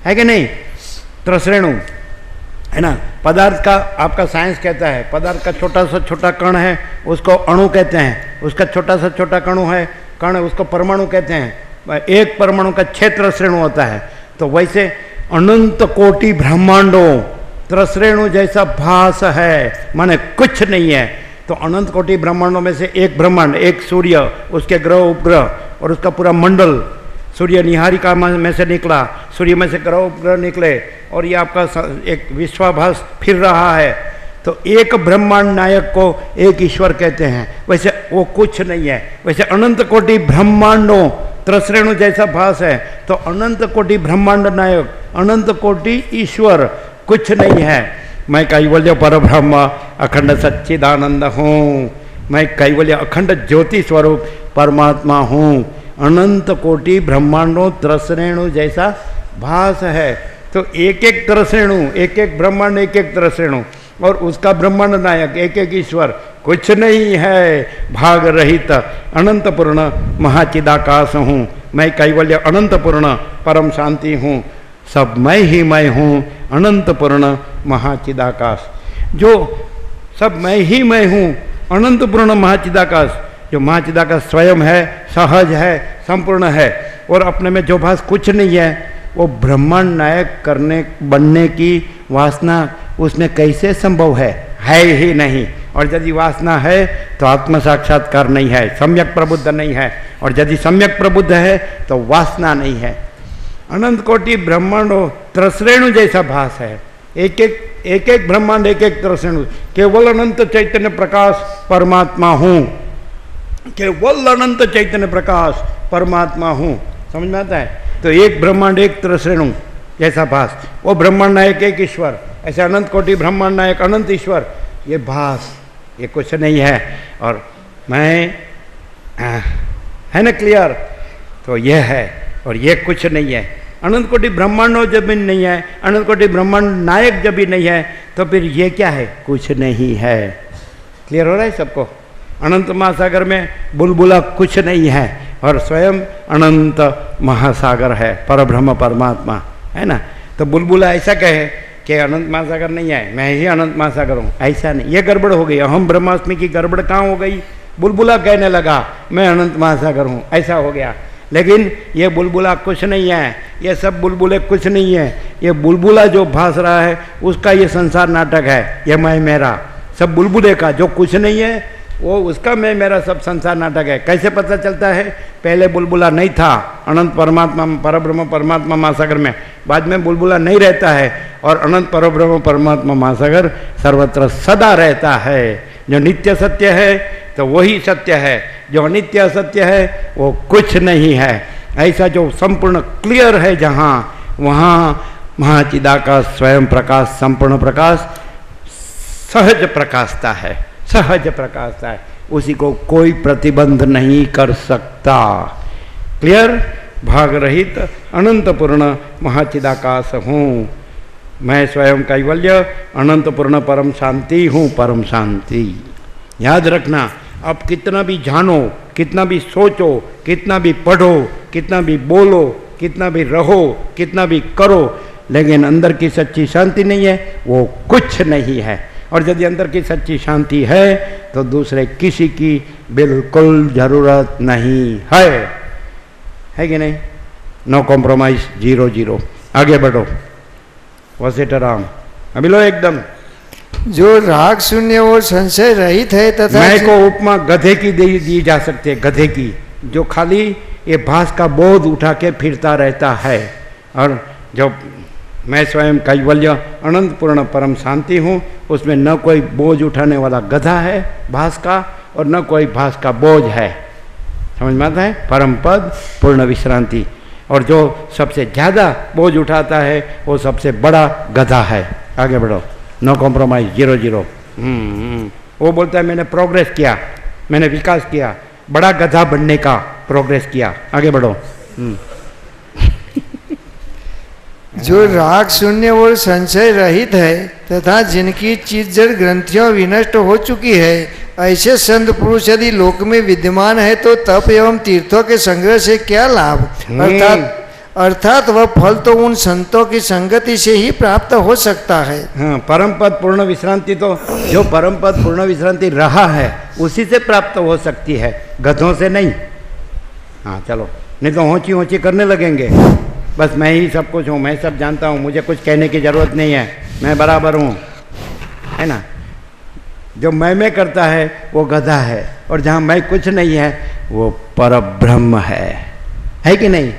है कि नहीं? तरसरेणु है ना? पदार्थ का आपका साइंस कहता है पदार्थ का छोटा सा छोटा कण है, उसको अणु कहते हैं। उसका छोटा सा छोटा कणु है, कण, उसको परमाणु कहते हैं। एक परमाणु का 6 तरसरेणु होता है। तो वैसे अनंत कोटि ब्रह्मांडों तरसरेणु जैसा भास है, माने कुछ नहीं है। तो अनंत कोटि ब्रह्मांडों में से एक ब्रह्मांड, एक सूर्य, उसके ग्रह उपग्रह और उसका पूरा मंडल, सूर्य निहारिका में से निकला, सूर्य में से ग्रह उपग्रह निकले, और ये आपका एक विश्वाभास फिर रहा है। तो एक ब्रह्मांड नायक को एक ईश्वर कहते हैं। वैसे वो कुछ नहीं है। वैसे अनंत कोटि ब्रह्मांडों तरसरेणु जैसा भास है, तो अनंत कोटि ब्रह्मांड नायक, अनंत कोटि ईश्वर कुछ नहीं है। मैं कैवल्य पर ब्रह्म अखंड सच्चिदानंद हूँ। मैं कैवल्य अखंड ज्योति स्वरूप परमात्मा हूँ। अनंत कोटि ब्रह्मांडों त्रसरेणु जैसा भास है। तो एक एक त्रसरेणु, एक एक ब्रह्मांड, एक एक त्रसरेणु, और उसका ब्रह्मांड नायक एक एक ईश्वर कुछ नहीं है, भाग रहित अनंत पूर्ण महाचिदाकाश हूँ। मैं कैवल्य अनंत पूर्ण परम शांति हूँ। सब मैं ही मैं हूँ, अनंत पूर्ण महाचिदाकाश। जो सब मैं ही मैं हूँ, अनंत पूर्ण महाचिदाकाश, जो महाचिदाकाश स्वयं है, सहज है, संपूर्ण है, और अपने में जो भास कुछ नहीं है, वो ब्रह्मांड नायक करने बनने की वासना उसमें कैसे संभव है ही नहीं। और यदि वासना है तो आत्म साक्षात्कार नहीं है, सम्यक प्रबुद्ध नहीं है, और यदि सम्यक प्रबुद्ध है तो वासना नहीं है। अनंत कोटि ब्रह्मांडों त्रसरेणु जैसा भास है, एक एक ब्रह्मांड, एक एक त्रसरेणु। केवल अनंत चैतन्य प्रकाश परमात्मा हूँ, केवल अनंत चैतन्य प्रकाश परमात्मा हूँ। समझ में आता है? तो एक ब्रह्मांड, एक त्रसरेणु जैसा भास, वो ब्रह्मांड नायक एक ईश्वर, ऐसे अनंत कोटि ब्रह्मांड नायक अनंत ईश्वर, ये भास, ये कुछ नहीं है। और मैं है ना, क्लियर? तो ये है और ये कुछ नहीं है। अनंत कोटि ब्रह्मांडों जब भी नहीं है, अनंत कोटि ब्रह्मांड नायक जब भी नहीं है, तो फिर ये क्या है? कुछ नहीं है। क्लियर हो रहा है सबको? अनंत महासागर में बुलबुला कुछ नहीं है, और स्वयं अनंत महासागर है, परब्रह्म परमात्मा, है ना। तो बुलबुला ऐसा कहे कि अनंत महासागर नहीं है, मैं ही अनंत महासागर हूँ, ऐसा नहीं। ये गड़बड़ हो गई, अहम ब्रह्मास्मि की गड़बड़ कहाँ हो गई? बुलबुला कहने लगा मैं अनंत महासागर हूँ, ऐसा हो गया। लेकिन ये बुलबुला कुछ नहीं है, ये सब बुलबुले कुछ नहीं है। ये बुलबुला जो भास रहा है उसका ये संसार नाटक है, ये मैं मेरा। सब बुलबुले का जो कुछ नहीं है वो उसका मैं मेरा सब संसार नाटक है। कैसे पता चलता है? पहले बुलबुला नहीं था अनंत परमात्मा परब्रह्म परमात्मा महासागर में, बाद में बुलबुला नहीं रहता है, और अनंत परब्रह्म परमात्मा महासागर सर्वत्र सदा रहता है। जो नित्य सत्य है तो वही सत्य है, जो अनित्य असत्य है वो कुछ नहीं है। ऐसा जो संपूर्ण क्लियर है जहाँ, वहाँ महाचिदाकाश स्वयं प्रकाश, संपूर्ण प्रकाश सहज प्रकाशता है, सहज प्रकाशता है। उसी को कोई प्रतिबंध नहीं कर सकता। क्लियर? भाग रहित अनंत पूर्ण महाचिदाकाश हूँ। मैं स्वयं कैवल्य अनंत पूर्ण परम शांति हूँ, परम शांति। याद रखना, अब कितना भी जानो, कितना भी सोचो, कितना भी पढ़ो, कितना भी बोलो, कितना भी रहो, कितना भी करो, लेकिन अंदर की सच्ची शांति नहीं है, वो कुछ नहीं है। और यदि अंदर की सच्ची शांति है तो दूसरे किसी की बिल्कुल जरूरत नहीं है कि नहीं? No compromise, 0-0। आगे बढ़ो, वसीट राम। अभी लो एकदम। जो राग शून्य और संशय रहित है तथा मैं को उपमा गधे की दी जा सकती है, गधे की, जो खाली ये भास का बोध उठा के फिरता रहता है। और जो मैं स्वयं कैवल्य अनंत पूर्ण परम शांति हूँ, उसमें न कोई बोझ उठाने वाला गधा है भास का, और न कोई भास का बोझ है। समझ में आता है? परम पद पूर्ण विश्रांति। और जो सबसे ज़्यादा बोझ उठाता है वो सबसे बड़ा गधा है। आगे बढ़ो, नो कॉम्प्रोमाइज, 0-0। वो बोलता है मैंने प्रोग्रेस किया, मैंने विकास किया, बड़ा गधा बनने का प्रोग्रेस किया। आगे बढ़ो। जो राग शून्य और संशय रहित है तथा जिनकी चित्त जड़ ग्रंथियां विनष्ट हो चुकी है, ऐसे संत पुरुष यदि लोक में विद्यमान है तो तप एवं तीर्थों के संग्रह से क्या लाभ? अर्थात वह फल तो उन संतों की संगति से ही प्राप्त हो सकता है। हाँ, परम पद पूर्ण विश्रांति तो जो परम पद पूर्ण विश्रांति रहा है उसी से प्राप्त हो सकती है, गधों से नहीं। हाँ चलो, नहीं तो ऊँची ऊँची करने लगेंगे, बस मैं ही सब कुछ हूँ, मैं सब जानता हूँ, मुझे कुछ कहने की ज़रूरत नहीं है, मैं बराबर हूँ, है ना। जो मैं करता है वो गधा है, और जहाँ मैं कुछ नहीं है वो परब्रह्म है कि नहीं?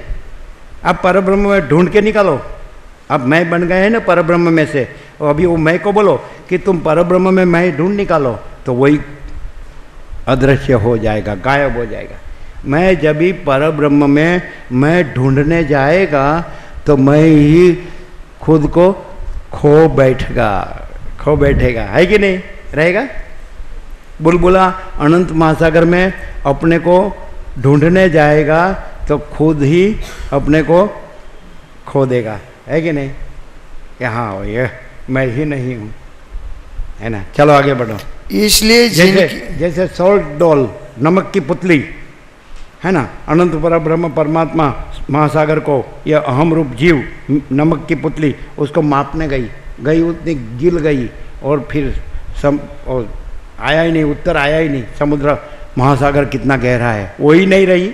अब परब्रह्म में ढूंढ के निकालो। अब मैं बन गए हैं ना परब्रह्म में से, और अभी वो मैं को बोलो कि तुम परब्रह्म में मैं ढूंढ निकालो, तो वही अदृश्य हो जाएगा, गायब हो जाएगा। मैं जब भी परब्रह्म में मैं ढूंढने जाएगा तो मैं ही खुद को खो बैठेगा, है कि नहीं? रहेगा? बुलबुला अनंत महासागर में अपने को ढूंढने जाएगा तो खुद ही अपने को खो देगा, है कि नहीं? कि हाँ ये मैं ही नहीं हूँ, है ना। चलो आगे बढ़ो। इसलिए जैसे सॉल्ट डॉल, नमक की पुतली, है ना, अनंत परब्रह्म परमात्मा महासागर को यह अहम रूप जीव नमक की पुतली उसको मापने गई उतनी गिल गई और फिर और आया ही नहीं, उत्तर आया ही नहीं, समुद्र महासागर कितना गहरा है वो ही नहीं रही,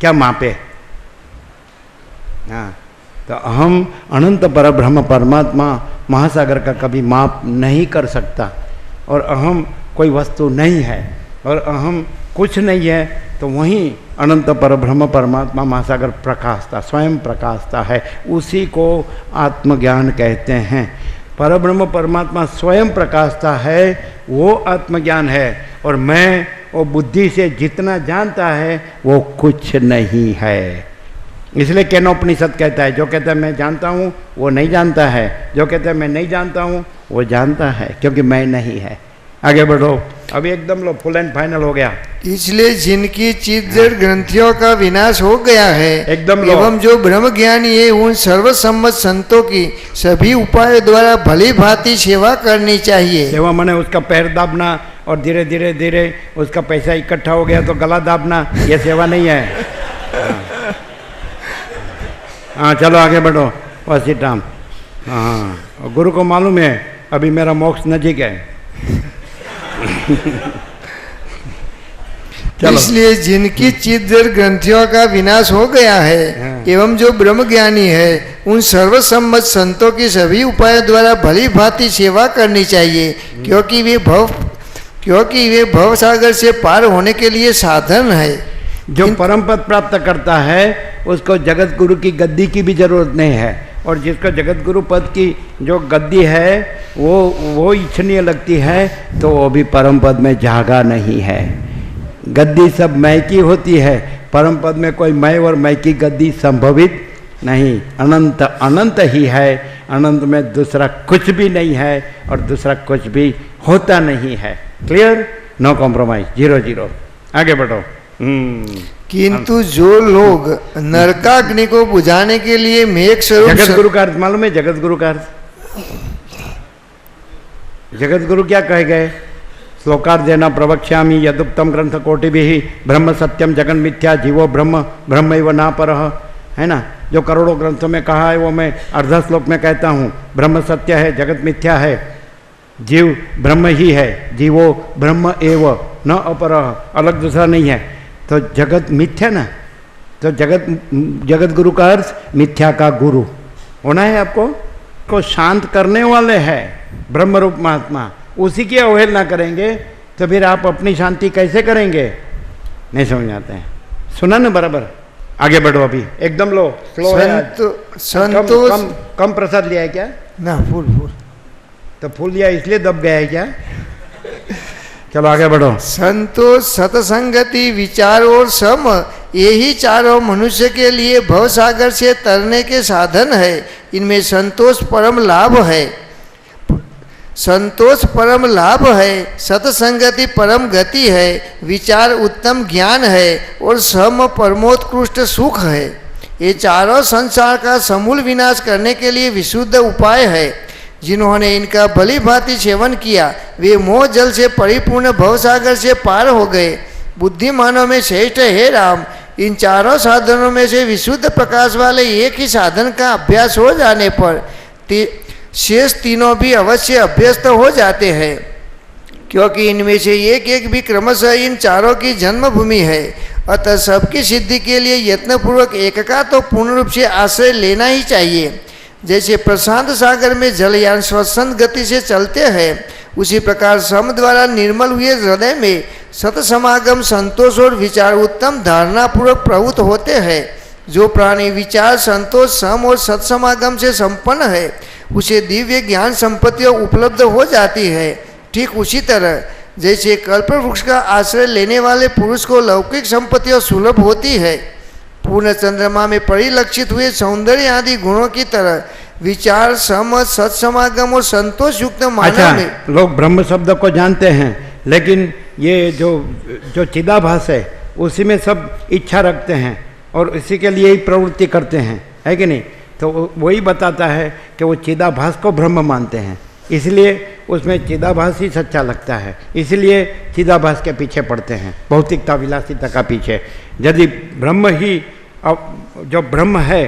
क्या मापे? हाँ, तो अहम अनंत परब्रह्म परमात्मा महासागर का कभी माप नहीं कर सकता। और अहम कोई वस्तु नहीं है और अहम कुछ नहीं है, तो वहीं अनंत परब्रह्म परमात्मा महासागर प्रकाशता, स्वयं प्रकाशता है, उसी को आत्मज्ञान कहते हैं। परब्रह्म परमात्मा स्वयं प्रकाशता है, वो आत्मज्ञान है। और मैं वो बुद्धि से जितना जानता है वो कुछ नहीं है। इसलिए केनोपनिषद कहता है, जो कहता है मैं जानता हूँ वो नहीं जानता है, जो कहता है मैं नहीं जानता हूँ वो जानता है, क्योंकि मैं नहीं है। आगे बढ़ो, अभी एकदम लो, फुल एंड फाइनल हो गया। इसलिए जिनकी चित्त जड़ ग्रंथियों का विनाश हो गया है, एकदम लो। एवं जो ब्रह्म ज्ञानी है उन सर्वसम्मत संतों की सभी उपायों द्वारा भली भांति सेवा करनी चाहिए। सेवा माने उसका पैर दाबना और धीरे धीरे धीरे उसका पैसा इकट्ठा हो गया तो गला दाबना, ये सेवा नहीं है। हाँ चलो आगे बढ़ो, पसीटाम। हाँ, गुरु को मालूम है अभी मेरा मोक्ष नजीक है। इसलिए जिनकी चित्त जड़ ग्रंथियों का विनाश हो गया है, एवं जो ब्रह्म ज्ञानी है उन सर्वसम्मत संतों की सभी उपायों द्वारा भली भांति सेवा करनी चाहिए, क्योंकि वे भव सागर से पार होने के लिए साधन है। जो परम पद प्राप्त करता है उसको जगत गुरु की गद्दी की भी जरूरत नहीं है, और जिसको जगत गुरु पद की जो गद्दी है वो इच्छनीय लगती है तो वो भी परम पद में जागा नहीं है। गद्दी सब मैं की होती है, परम पद में कोई मैं और मैं की गद्दी संभवित नहीं। अनंत अनंत ही है, अनंत में दूसरा कुछ भी नहीं है और दूसरा कुछ भी होता नहीं है। क्लियर? No compromise, 0-0। आगे बढ़ो। किंतु जो लोग नरकाग्नि को बुझाने के लिए मेघ स्वरूप, जगत गुरु का अर्थ मालूम है? जगत गुरु का अर्थ, जगत गुरु क्या कहे गए? श्लोकार्धेन प्रवक्ष्यामि यदुक्तम ग्रंथ कोटि भी ब्रह्म सत्यम जगन मिथ्या जीवो ब्रह्म ब्रह्मैव न परः, है ना। जो करोड़ों ग्रंथों में कहा है वो मैं अर्धा श्लोक में कहता हूँ। ब्रह्म सत्य है, जगत मिथ्या है, जीव ब्रह्म ही है, जीवो ब्रह्म एव न अपरः, अलग दूसरा नहीं है। तो जगत मिथ्या ना, तो जगत गुरु का अर्थ मिथ्या का गुरु होना है। आपको को शांत करने वाले हैं ब्रह्म रूप महात्मा, उसी की अवहेलना करेंगे तो फिर आप अपनी शांति कैसे करेंगे? नहीं समझ आते हैं। सुना ना बराबर? आगे बढ़ो, अभी एकदम लो, स्लो है। कम प्रसाद लिया है क्या? ना, फूल तो फूल लिया इसलिए दब गया है क्या? चलो आगे बढ़ो। संतोष, सतसंगति, विचार और सम, यही चारों मनुष्य के लिए भवसागर से तरने के साधन है। इनमें संतोष परम लाभ है, संतोष परम लाभ है, सतसंगति परम गति है, विचार उत्तम ज्ञान है और सम परमोत्कृष्ट सुख है। ये चारों संसार का समूल विनाश करने के लिए विशुद्ध उपाय है। जिन्होंने इनका भली भांति सेवन किया वे मोह जल से परिपूर्ण भवसागर से पार हो गए। बुद्धिमानों में श्रेष्ठ हे राम, इन चारों साधनों में से विशुद्ध प्रकाश वाले एक ही साधन का अभ्यास हो जाने पर शेष तीनों भी अवश्य अभ्यस्त हो जाते हैं, क्योंकि इनमें से एक एक भी क्रमशः इन चारों की जन्मभूमि है। अतः सबकी सिद्धि के लिए यत्नपूर्वक एक का तो पूर्ण रूप से आश्रय लेना ही चाहिए। जैसे प्रशांत सागर में जलयान स्वच्छंद गति से चलते हैं, उसी प्रकार सम द्वारा निर्मल हुए हृदय में सतसमागम, संतोष और विचार उत्तम धारणा पूर्वक प्रवृत्त होते हैं। जो प्राणी विचार, संतोष, सम और सत्समागम से संपन्न है उसे दिव्य ज्ञान संपत्तियाँ उपलब्ध हो जाती है। ठीक उसी तरह जैसे कल्पवृक्ष का आश्रय लेने वाले पुरुष को लौकिक संपत्तियाँ सुलभ होती है, पूर्ण चंद्रमा में परिलक्षित हुए सौंदर्य आदि गुणों की तरह विचार, सम, सत्समागम और संतोष युक्त मानव में। लोग ब्रह्म शब्द को जानते हैं लेकिन ये जो चिदाभास है उसी में सब इच्छा रखते हैं और इसी के लिए ही प्रवृत्ति करते हैं, है कि नहीं। तो वही बताता है कि वो चिदाभास को ब्रह्म मानते हैं, इसलिए उसमें चिदाभास ही सच्चा लगता है, इसलिए चिदाभास के पीछे पड़ते हैं, भौतिकता विलासिता का पीछे। यदि ब्रह्म ही जो ब्रह्म है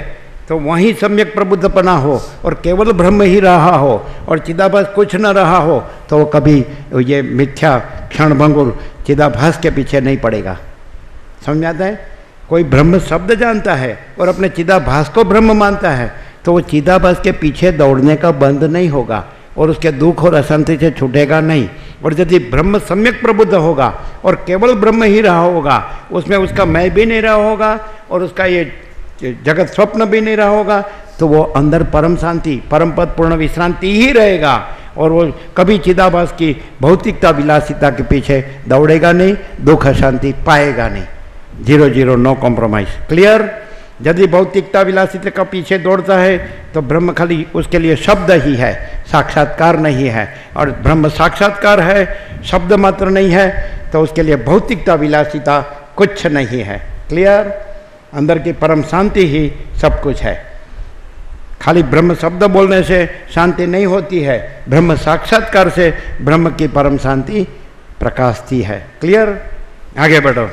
तो वहीं सम्यक प्रबुद्धपना हो और केवल ब्रह्म ही रहा हो और चिदाभास कुछ न रहा हो तो वो कभी ये मिथ्या क्षणभंगुर चिदाभास के पीछे नहीं पड़ेगा। समझ में आता है? कोई ब्रह्म शब्द जानता है और अपने चिदाभास को ब्रह्म मानता है तो वो चिदाभास के पीछे दौड़ने का बंद नहीं होगा और उसके दुख और अशांति से छूटेगा नहीं। और यदि ब्रह्म सम्यक प्रबुद्ध होगा और केवल ब्रह्म ही रहा होगा, उसमें उसका मैं भी नहीं रहा होगा और उसका ये जगत स्वप्न भी नहीं रहा होगा, तो वो अंदर परम शांति, परम पद पूर्ण विश्रांति ही रहेगा और वो कभी चिदाभास की भौतिकता विलासिता के पीछे दौड़ेगा नहीं, दुख अशांति पाएगा नहीं। 0 नो कॉम्प्रोमाइज। क्लियर? यदि भौतिकता विलासिता का पीछे दौड़ता है तो ब्रह्म खाली उसके लिए शब्द ही है, साक्षात्कार नहीं है। और ब्रह्म साक्षात्कार है, शब्द मात्र नहीं है, तो उसके लिए भौतिकता विलासिता कुछ नहीं है। क्लियर? अंदर की परम शांति ही सब कुछ है। खाली ब्रह्म शब्द बोलने से शांति नहीं होती है, ब्रह्म साक्षात्कार से ब्रह्म की परम शांति प्रकाशती है। क्लियर? आगे बढ़ो,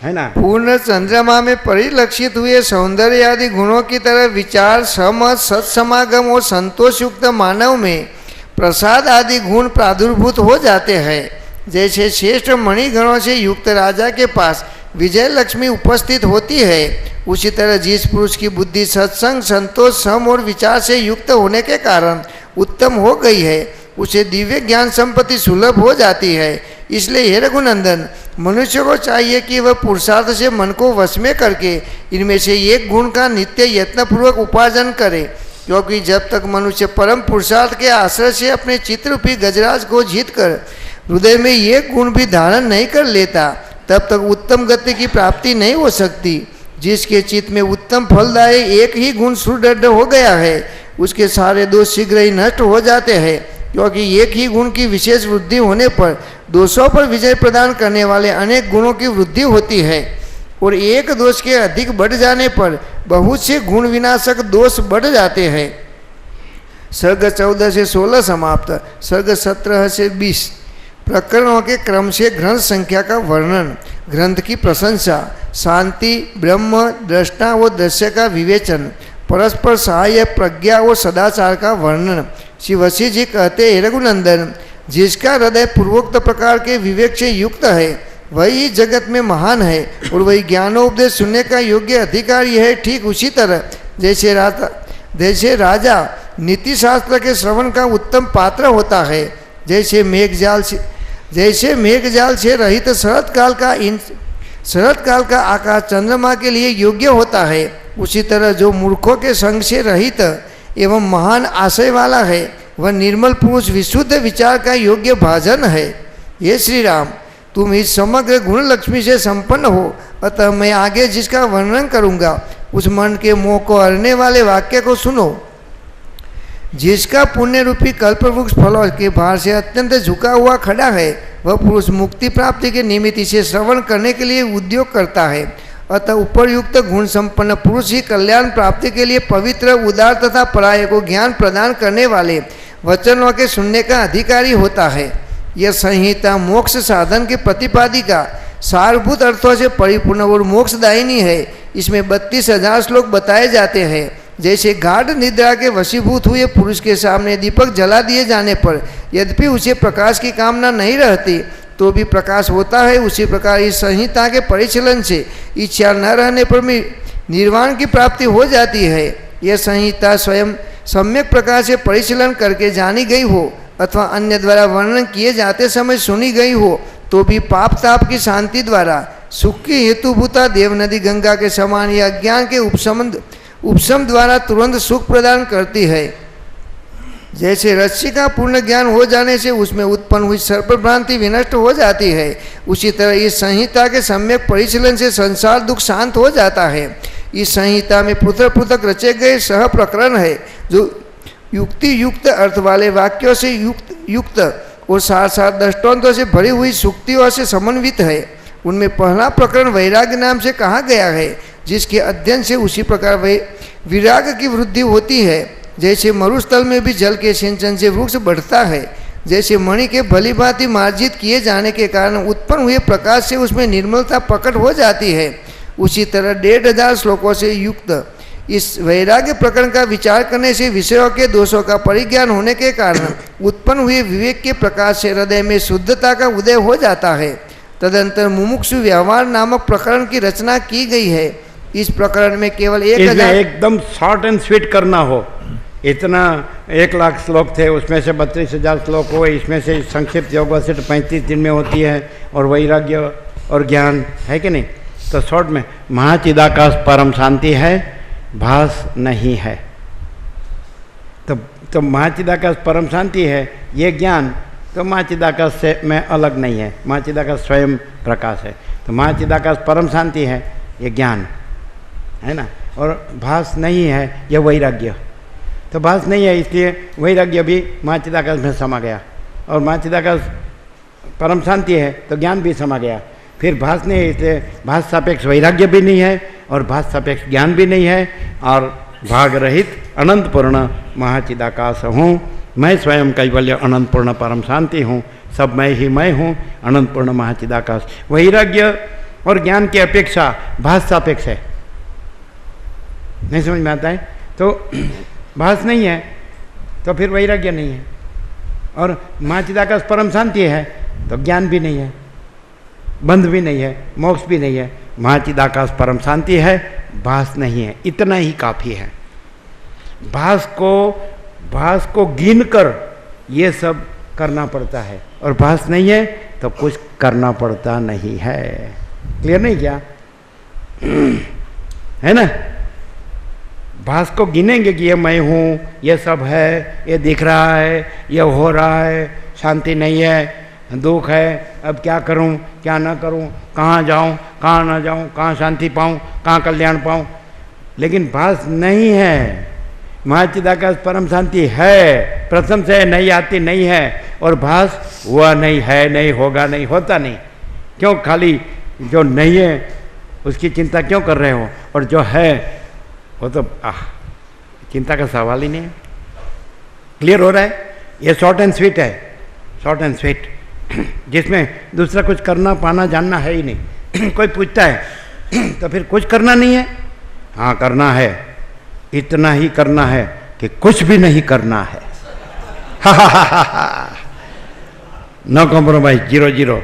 है ना। पूर्ण चंद्रमा में परिलक्षित हुए सौंदर्य आदि गुणों की तरह विचार, समझ, सत्समागम और संतोष युक्त मानव में प्रसाद आदि गुण प्रादुर्भूत हो जाते हैं। जैसे श्रेष्ठ मणिगणों से युक्त राजा के पास विजय लक्ष्मी उपस्थित होती है, उसी तरह जिस पुरुष की बुद्धि सत्संग, संतोष, सम और विचार से युक्त होने के कारण उत्तम हो गई है, उसे दिव्य ज्ञान संपत्ति सुलभ हो जाती है। इसलिए हे रघुनंदन, मनुष्य को चाहिए कि वह पुरुषार्थ से मन को वश में करके इनमें से एक गुण का नित्य यत्नपूर्वक उपार्जन करे, क्योंकि जब तक मनुष्य परम पुरुषार्थ के आश्रय से अपने चित्ररूपी गजराज को जीत कर हृदय में एक गुण भी धारण नहीं कर लेता, तब तक उत्तम गति की प्राप्ति नहीं हो सकती। जिसके चित्त में उत्तम फलदायी एक ही गुण सुदृढ़ हो गया है, उसके सारे दोष शीघ्र ही नष्ट हो जाते हैं, क्योंकि एक ही गुण की विशेष वृद्धि होने पर दोषों पर विजय प्रदान करने वाले अनेक गुणों की वृद्धि होती है और एक दोष के अधिक बढ़ जाने पर बहुत से गुण विनाशक दोष बढ़ जाते हैं। सर्ग 14 से 16 समाप्त। सर्ग 17 से 20 प्रकरणों के क्रम से ग्रंथ संख्या का वर्णन, ग्रंथ की प्रशंसा, शांति, ब्रह्म, दृष्टा व दृश्य का विवेचन, परस्पर सहाय, प्रज्ञा और सदाचार का वर्णन। श्री वशिष्ठ जी कहते हैं, रघुनंदन, जिसका हृदय पूर्वोक्त प्रकार के विवेक से युक्त है वही जगत में महान है और वही ज्ञानोपदेश सुनने का योग्य अधिकारी है। ठीक उसी तरह जैसे राजा नीति शास्त्र के श्रवण का उत्तम पात्र होता है, जैसे मेघजाल से रहित शरत काल का आकाश चंद्रमा के लिए योग्य होता है, उसी तरह जो मूर्खों के संग से रहित एवं महान आशय वाला है वह निर्मल पुरुष विशुद्ध विचार का योग्य भाजन है। ये श्री राम, तुम इस समग्र गुण लक्ष्मी से संपन्न हो, अतः मैं आगे जिसका वर्णन करूंगा उस मन के मोह को हरने वाले वाक्य को सुनो। जिसका पुण्य रूपी कल्पवृक्ष फलों के भार से अत्यंत झुका हुआ खड़ा है, वह पुरुष मुक्ति प्राप्ति के निमित्त इसे श्रवण करने के लिए उद्योग करता है। अतः उपरयुक्त गुण संपन्न पुरुष ही कल्याण प्राप्ति के लिए पवित्र, उदार तथा पराय को ज्ञान प्रदान करने वाले वचनों के सुनने का अधिकारी होता है। यह संहिता मोक्ष साधन के प्रतिपादिका सारभूत अर्थों से परिपूर्ण और मोक्षदायिनी है। इसमें 32,000 श्लोक बताए जाते हैं। जैसे गाढ़ निद्रा के वशीभूत हुए पुरुष के सामने दीपक जला दिए जाने पर यद्यपि उसे प्रकाश की कामना नहीं रहती तो भी प्रकाश होता है, उसी प्रकार इस संहिता के परिचलन से इच्छा न रहने पर भी निर्वाण की प्राप्ति हो जाती है। यह संहिता स्वयं सम्यक प्रकार से परिचलन करके जानी गई हो अथवा अन्य द्वारा वर्णन किए जाते समय सुनी गई हो तो भी पाप ताप की शांति द्वारा सुख की हेतुभूता देव नदी गंगा के समान यह अज्ञान के उपशम द्वारा तुरंत सुख प्रदान करती है। जैसे रस्सी का पूर्ण ज्ञान हो जाने से उसमें उत्पन्न हुई सर्पभ्रांति विनष्ट हो जाती है, उसी तरह इस संहिता के सम्यक परिचलन से संसार दुख शांत हो जाता है। इस संहिता में पृथक पृथक रचे गए सह प्रकरण है जो युक्ति युक्त अर्थ वाले वाक्यों से युक्त और साथ साथ दृष्टांतों से भरी हुई सूक्तियों से समन्वित है। उनमें पहला प्रकरण वैराग्य नाम से कहा गया है, जिसके अध्ययन से उसी प्रकार विराग की वृद्धि होती है। जैसे मरुस्थल में भी जल के सिंचन से वृक्ष बढ़ता है, जैसे मणि के भली भांति मार्जित किए जाने के कारण उत्पन्न हुए प्रकाश से उसमें निर्मलता प्रकट हो जाती है, उसी तरह 1500 श्लोकों से युक्त इस वैराग्य प्रकरण का विचार करने से विषयों के दोषों का परिज्ञान होने के कारण उत्पन्न हुए विवेक के प्रकाश से हृदय में शुद्धता का उदय हो जाता है। तदंतर मुमुक्षु व्यवहार नामक प्रकरण की रचना की गई है। इस प्रकरण में केवल एकदम शॉर्ट एंड स्वीट करना हो, इतना 1,00,000 श्लोक थे, उसमें से 32,000 श्लोक हुए, इसमें से संक्षिप्त योग वशिष्ठ 35 दिन में होती है, और वैराग्य और ज्ञान है कि नहीं। तो शॉर्ट में महाचिदाकाश परम शांति है, भास नहीं है। तो महाचिदाकाश परम शांति है, ये ज्ञान तो महाचिदाकाश से में अलग नहीं है, महाचिदाकाश स्वयं प्रकाश है। तो महाचिदाकाश परम शांति है, ये ज्ञान है ना, और भास नहीं है, यह वैराग्य। तो भास नहीं है, इसलिए वैराग्य भी महाचिदाकाश में समा गया, और महाचिदाकाश परम शांति है तो ज्ञान भी समा गया। फिर भास नहीं है, इसलिए भास सापेक्ष वैराग्य भी नहीं है, और भास सापेक्ष ज्ञान भी नहीं है, और भाग रहित अनंत पूर्ण महाचिदाकाश हूँ। मैं स्वयं कैवल्य अनंत पूर्ण परम शांति हूँ, सब मैं ही मैं हूँ, अनंत पूर्ण महाचिदाकाश। वैराग्य और ज्ञान की अपेक्षा भास सापेक्ष है, नहीं समझ में आता है। तो भास नहीं है तो फिर वैराग्य नहीं है, और महाचिदाकाश परम शांति है तो ज्ञान भी नहीं है, बंध भी नहीं है, मोक्ष भी नहीं है। महाचिदाकाश परम शांति है, भास नहीं है, इतना ही काफ़ी है। भास को गिन कर ये सब करना पड़ता है, और भास नहीं है तो कुछ करना पड़ता नहीं है। क्लियर नहीं क्या है ना। भास को गिनेंगे कि ये मैं हूँ, ये सब है, ये दिख रहा है, ये हो रहा है, शांति नहीं है, दुख है, अब क्या करूं क्या ना करूं, कहाँ जाऊं कहाँ ना जाऊं, कहाँ शांति पाऊं कहाँ कल्याण पाऊं। लेकिन भास नहीं है, महाचिदाकाश परम शांति है, प्रथम से नहीं आती नहीं है, और भास हुआ नहीं है, नहीं होगा नहीं, होता नहीं। क्यों खाली जो नहीं है उसकी चिंता क्यों कर रहे हो, और जो है वो तो चिंता का सवाल ही नहीं है। क्लियर हो रहा है। ये शॉर्ट एंड स्वीट है, शॉर्ट एंड स्वीट, जिसमें दूसरा कुछ करना पाना जानना है ही नहीं। कोई पूछता है तो फिर कुछ करना नहीं है, हाँ करना है, इतना ही करना है कि कुछ भी नहीं करना है। No compromise, 0-0।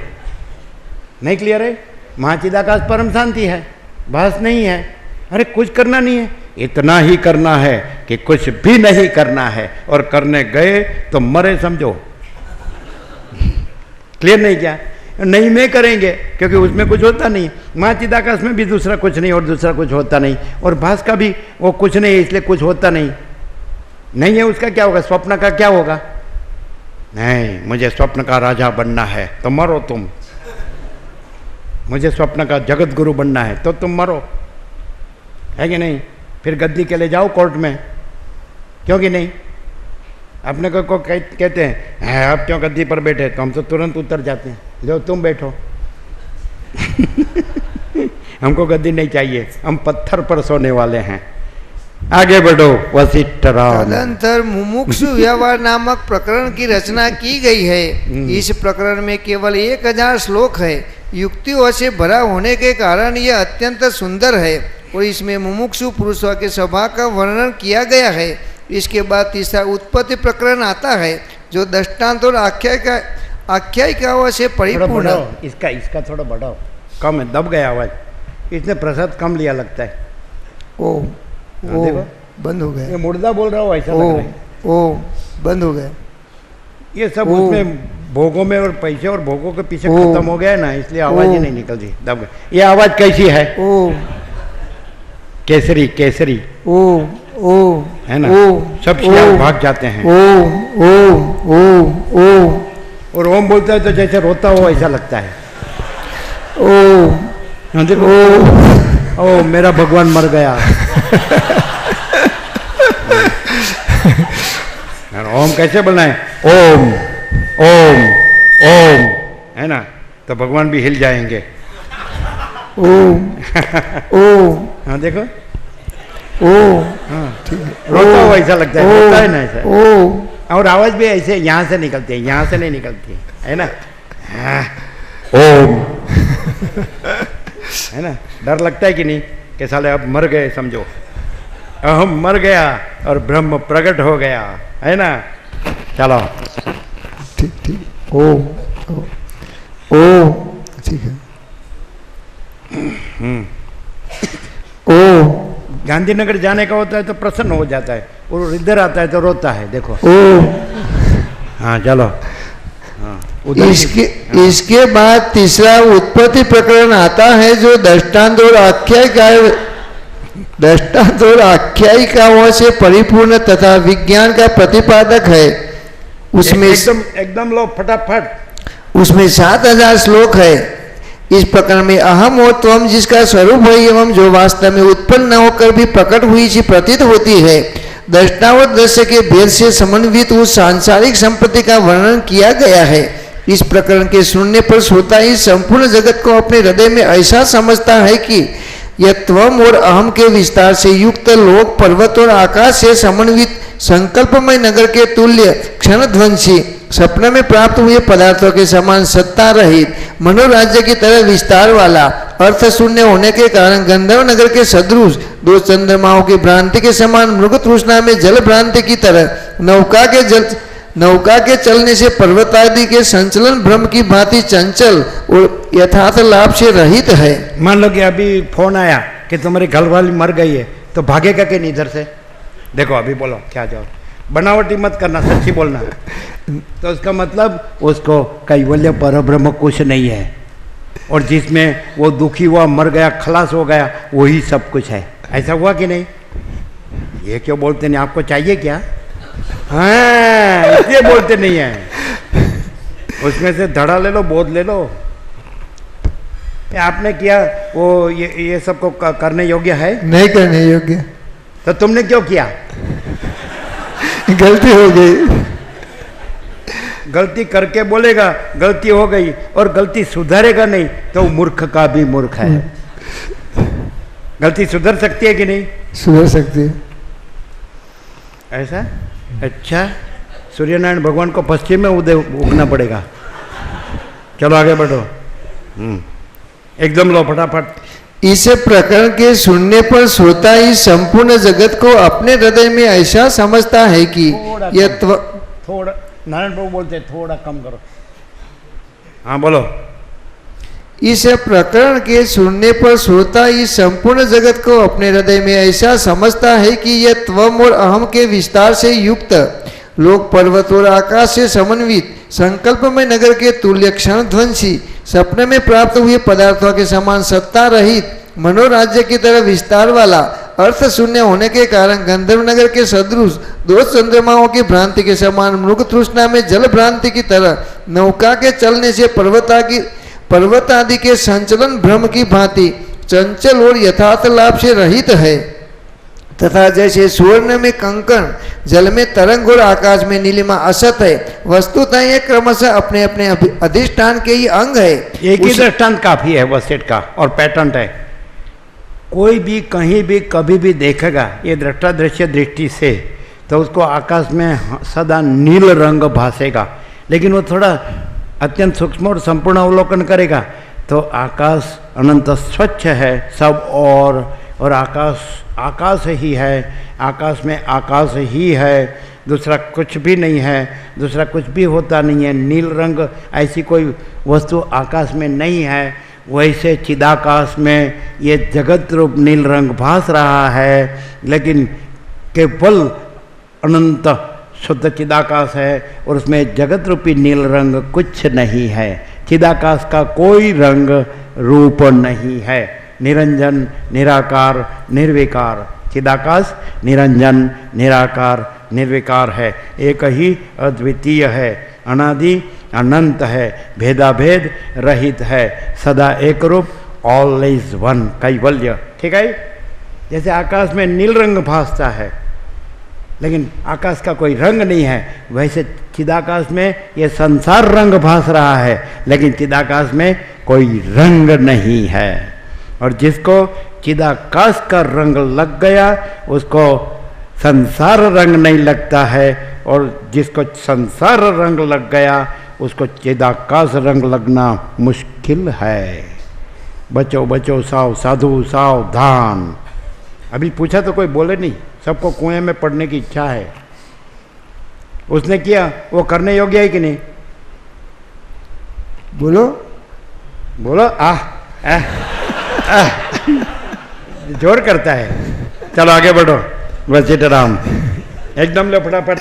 नहीं क्लियर है। महाचिदाकाश परम शांति है, भास नहीं है, अरे कुछ करना नहीं है, इतना ही करना है कि कुछ भी नहीं करना है, और करने गए तो मरे समझो। क्लियर नहीं क्या, नहीं में करेंगे क्योंकि उसमें कुछ होता नहीं। महाचिदाकाश में भी दूसरा कुछ नहीं और दूसरा कुछ होता नहीं, और भास का भी वो कुछ नहीं है इसलिए कुछ होता नहीं। नहीं है उसका क्या होगा, स्वप्न का क्या होगा, नहीं मुझे स्वप्न का राजा बनना है तो मरो तुम, मुझे स्वप्न का जगत गुरु बनना है तो तुम मरो, है कि नहीं। फिर गद्दी के ले जाओ कोर्ट में, क्योंकि नहीं। अपने को कहते हैं आप क्यों गद्दी पर बैठे, तो हम तो तुरंत उतर जाते हैं, लो तुम बैठो। हमको गद्दी नहीं चाहिए, हम पत्थर पर सोने वाले हैं। आगे बढ़ो वशिष्ठ राम। तदंतर मुमुक्षु व्यवहार नामक प्रकरण की रचना की गई है। इस प्रकरण में केवल 1000 श्लोक है। युक्तियों से भरा होने के कारण यह अत्यंत सुंदर है, और इसमें मुमुक्षु पुरुषों के स्वभाव का वर्णन किया गया है। इसके बाद तीसरा उत्पत्ति प्रकरण आता है, जो दृष्टांत और आख्यायिकाओं से परिपूर्ण। इसका थोड़ा बढ़ाओ, कम है, दब गया आवाज, इसने प्रसाद कम लिया लगता है। ओ देखो बंद हो गया, ये मुर्दा बोल रहा हो ऐसा लग रहा है। ओ बंद हो गया। ये सब उसमें भोगों में और पैसे और भोगों के पीछे खत्म हो गया ना, इसलिए आवाज ही नहीं निकल रही, दब गया। ये आवाज कैसी है, ओ केसरी केसरी, ओ है ना, सब शियाल भाग जाते हैं। और ओम बोलता है तो जैसे रोता हो ऐसा लगता है। देखो ओ मेरा भगवान मर गया। ओम कैसे बोलना है, ओम ओम ओम, है ना, तो भगवान भी हिल जाएंगे। ओम ओम, हाँ देखो, ओम, हाँ ठीक है, रोता हुआ ऐसा लगता है, रोता है ना ऐसा, ओम, और आवाज भी ऐसे यहाँ से निकलती है, यहाँ से नहीं निकलती है ना। हाँ, ओम, है ना, डर लगता है कि नहीं कि साले अब मर गए समझो, अहम मर गया और ब्रह्म प्रकट हो गया, है ना। चलो ठीक ठीक, ओम ओम, ठीक है, ओम, गांधीनगर जाने का होता है तो प्रसन्न हो जाता है, और इधर आता है तो रोता है, देखो। ओम। हाँ चलो, हाँ उधर इसके बाद तीसरा उत्पत्ति प्रकरण आता है, जो दृष्टांत और आख्यायिकाओं से परिपूर्ण तथा विज्ञान का प्रतिपादक है। उसमें एकदम लो फटाफट। उसमें 7000 श्लोक है। इस प्रकरण में अहम और त्वम जिसका स्वरूप है एवं जो वास्तव में उत्पन्न न होकर भी प्रकट हुई सी प्रतीत होती है, दृष्टा और दृश्य के भेद से समन्वित उस सांसारिक संपत्ति का वर्णन किया गया है। इस प्रकरण के सुनने पर श्रोता इस संपूर्ण जगत को अपने हृदय में ऐसा समझता है कि यह त्वम और अहम के विस्तार से युक्त लोक, पर्वत और आकाश से समन्वित संकल्पमय नगर के तुल्य क्षणध्वंसी, सपने में प्राप्त हुए पदार्थों के समान सत्ता रहित, मनोराज्य की तरह विस्तार वाला, अर्थ शून्य होने के कारण गंधर्व नगर के सदृश, दो चंद्रमाओं की भ्रांति के समान, मृग तृष्णा में जल भ्रांति की तरह, नौका के चलने से पर्वत आदि के संचलन भ्रम की भांति चंचल और यथार्थ लाभ से रहित है। मान लो कि अभी फोन आया कि तुम्हारी घरवाली मर गई है, तो भागेगा कि नहीं इधर से? देखो अभी बोलो क्या जाओ, बनावटी मत करना, सच्ची बोलना। तो उसका मतलब उसको कैवल्य परब्रह्म कुछ नहीं है, और जिसमें वो दुखी हुआ, मर गया, खलास हो गया, वही सब कुछ है। ऐसा हुआ कि नहीं? ये क्यों बोलते नहीं? आपको चाहिए क्या? हाँ, इसलिए बोलते नहीं है। उसमें से धड़ा ले लो, बोध ले लो। आपने किया वो ये सबको करने योग्य है? नहीं करने योग्य। तो तुमने क्यों किया? गलती हो गई। गलती करके बोलेगा गलती हो गई, और गलती सुधारेगा नहीं तो मूर्ख का भी मूर्ख है। गलती सुधर सकती है कि नहीं? सुधर सकती है। ऐसा? अच्छा, सूर्यनारायण भगवान को पश्चिम में उगना पड़ेगा। चलो आगे बढ़ो। एकदम लो फटाफट। इस प्रकरण के सुनने पर श्रोता इस संपूर्ण जगत को अपने हृदय में ऐसा समझता है कि यह थोड़ा नारायण प्रभु बोलते थोड़ा कम करो। हाँ बोलो। इस प्रकरण के सुनने पर श्रोता इस संपूर्ण जगत को अपने हृदय में ऐसा समझता है कि यह त्वम और अहम के विस्तार से युक्त, लोक, पर्वत और आकाश से समन्वित, संकल्प में नगर के तुल्य, क्षणध्वंसी, सपने में प्राप्त हुए पदार्थों के समान सत्ता रहित, मनोराज्य की तरह विस्तार वाला, अर्थ शून्य होने के कारण गंधर्व नगर के सदृश, दो चंद्रमाओं की भ्रांति के समान, मृग तृष्णा में जल भ्रांति की तरह, नौका के चलने से पर्वत आदि के संचलन भ्रम की भांति चंचल और यथार्थ लाभ से रहित है, तथा जैसे स्वर्ण में कंकण, जल में तरंग और आकाश में नीलिमा असत है, वस्तुतः ये क्रमशः अपने अपने अधिष्ठान के ही अंग है। एक ही दृष्टांत काफी है वो सेट का, और पैटर्न है। कोई भी कहीं भी कभी भी देखेगा ये दृष्टा दृश्य दृष्टि से, तो उसको आकाश में सदा नील रंग भासेगा। लेकिन वो थोड़ा अत्यंत सूक्ष्म और संपूर्ण अवलोकन करेगा तो आकाश अनंत स्वच्छ है सब, और आकाश ही है, आकाश में आकाश ही है, दूसरा कुछ भी नहीं है, दूसरा कुछ भी होता नहीं है। नील रंग ऐसी कोई वस्तु आकाश में नहीं है। वैसे चिदाकाश में ये जगत रूप नील रंग भास रहा है, लेकिन केवल अनंत शुद्ध चिदाकाश है, और उसमें जगत रूपी नील रंग कुछ नहीं है। चिदाकाश का कोई रंग रूप नहीं है। निरंजन, निराकार, निर्विकार। चिदाकाश निरंजन, निराकार, निर्विकार है, एक ही अद्वितीय है, अनादि अनंत है, भेदाभेद रहित है, सदा एक रूप, ऑल इज वन, कैवल्य। ठीक है। जैसे आकाश में नील रंग भासता है, लेकिन आकाश का कोई रंग नहीं है। वैसे चिदाकाश में ये संसार रंग भास रहा है, लेकिन चिदाकाश में कोई रंग नहीं है। और जिसको चिदाकाश का रंग लग गया उसको संसार रंग नहीं लगता है, और जिसको संसार रंग लग गया उसको चिदाकाश रंग लगना मुश्किल है। बचो बचो साव साधु सावधान। अभी पूछा तो कोई बोले नहीं, सबको कुएं में पड़ने की इच्छा है। उसने किया, वो करने योग्य है कि नहीं? बोलो बोलो। जोर करता है। चलो आगे बढ़ो। वसीठराम एकदम लो फटाफट।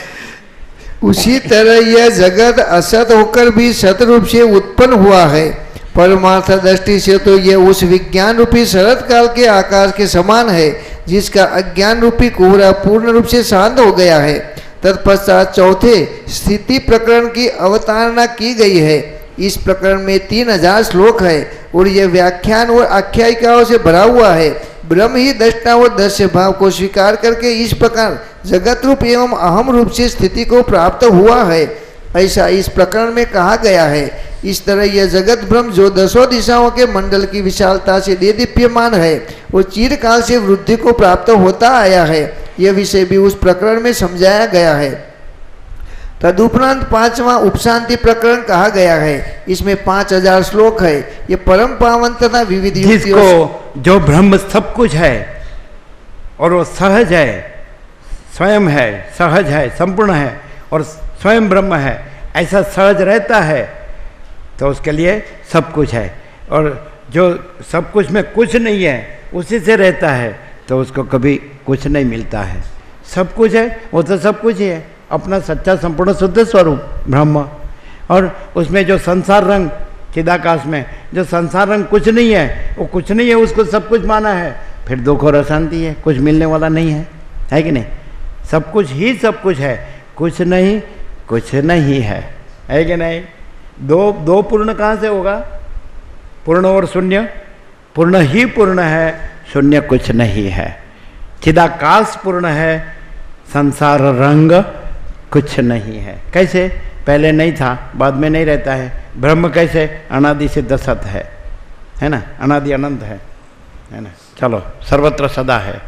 उसी तरह यह जगत असत होकर भी सत रूप से उत्पन्न हुआ है। परमार्थ दृष्टि से तो यह उस विज्ञान रूपी शरद काल के आकाश के समान है, जिसका अज्ञान रूपी कोहरा पूर्ण रूप से शांत हो गया है। तत्पश्चात चौथे स्थिति प्रकरण की अवतारणा की गई है। इस प्रकरण में 3000 श्लोक है और यह व्याख्यान और आख्यायिकाओं से भरा हुआ है। ब्रह्म ही दृष्टा और दृश्य भाव को स्वीकार करके इस प्रकार जगत रूप एवं अहम रूप से स्थिति को प्राप्त हुआ है, ऐसा इस प्रकरण में कहा गया है। इस तरह यह जगत ब्रह्म जो 10 दिशाओं के मंडल की विशालता से देदीप्यमान है और चिरकाल से वृद्धि को प्राप्त होता आया है, यह विषय भी उस प्रकरण में समझाया गया है। तदुपरांत 5वां उपशांति प्रकरण कहा गया है। इसमें 5000 श्लोक है। ये परम पावन तथा विविध जिसको जो ब्रह्म सब कुछ है और वो सहज है, स्वयं है, सहज है, संपूर्ण है और स्वयं ब्रह्म है, ऐसा सहज रहता है तो उसके लिए सब कुछ है। और जो सब कुछ में कुछ नहीं है उसी से रहता है तो उसको कभी कुछ नहीं मिलता है। सब कुछ है वो तो सब कुछ ही है, अपना सच्चा संपूर्ण शुद्ध स्वरूप ब्रह्म। और उसमें जो संसार रंग चिदाकाश में जो संसार रंग कुछ नहीं है, वो कुछ नहीं है, उसको सब कुछ माना है, फिर दुख और अशांति है, कुछ मिलने वाला नहीं है कि नहीं? सब कुछ ही सब कुछ है, कुछ नहीं कुछ नहीं है कि नहीं? दो पूर्ण कहाँ से होगा? पूर्ण और शून्य। पूर्ण ही पूर्ण है, शून्य कुछ नहीं है। चिदाकाश पूर्ण है, संसार रंग कुछ नहीं है। कैसे? पहले नहीं था, बाद में नहीं रहता है। ब्रह्म कैसे? अनादि सिद्ध सत है ना, अनादि अनंत है ना। चलो, सर्वत्र सदा है।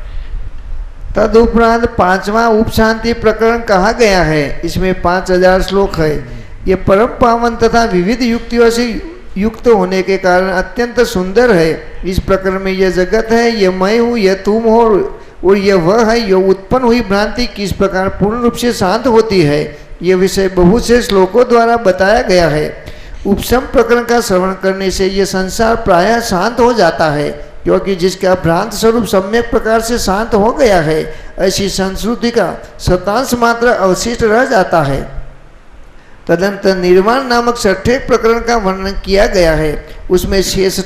तदुपरांत 5वां उपशांति प्रकरण कहा गया है। इसमें 5000 श्लोक है। ये परम पावन तथा विविध युक्तियों से युक्त होने के कारण अत्यंत सुंदर है। इस प्रकरण में यह जगत है, यह मैं हूँ, यह तुम हो और यह वह है, यह उत्पन्न हुई भ्रांति किस प्रकार पूर्ण रूप से शांत होती है, यह विषय बहुत से श्लोकों द्वारा बताया गया है। उपशम प्रकरण का श्रवण करने से यह संसार प्रायः शांत हो जाता है, क्योंकि जिसका भ्रांत स्वरूप सम्यक प्रकार से शांत हो गया है, ऐसी संस्कृति का शतांश मात्र अवशिष्ट रह जाता है। तदंतर निर्वाण नामक 6ठे प्रकरण का वर्णन किया गया है। उसमें शेष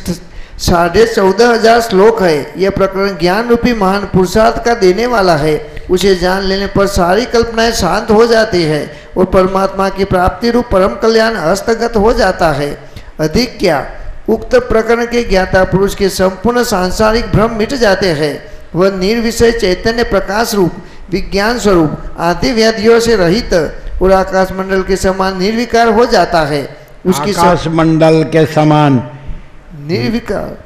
14,500 श्लोक है। यह प्रकरण ज्ञान रूपी महान पुरुषार्थ का देने वाला है। उसे जान लेने पर सारी कल्पनाएं शांत हो जाती है और परमात्मा की प्राप्ति रूप परम कल्याण हस्तगत हो जाता है। अधिक क्या, उक्त प्रकरण के ज्ञाता पुरुष के संपूर्ण सांसारिक भ्रम मिट जाते हैं। वह निर्विषय चैतन्य प्रकाश रूप विज्ञान स्वरूप आदि व्याधियों से रहित और आकाश मंडल के समान निर्विकार हो जाता है। उसकी आकाश मंडल के समान निर्विकार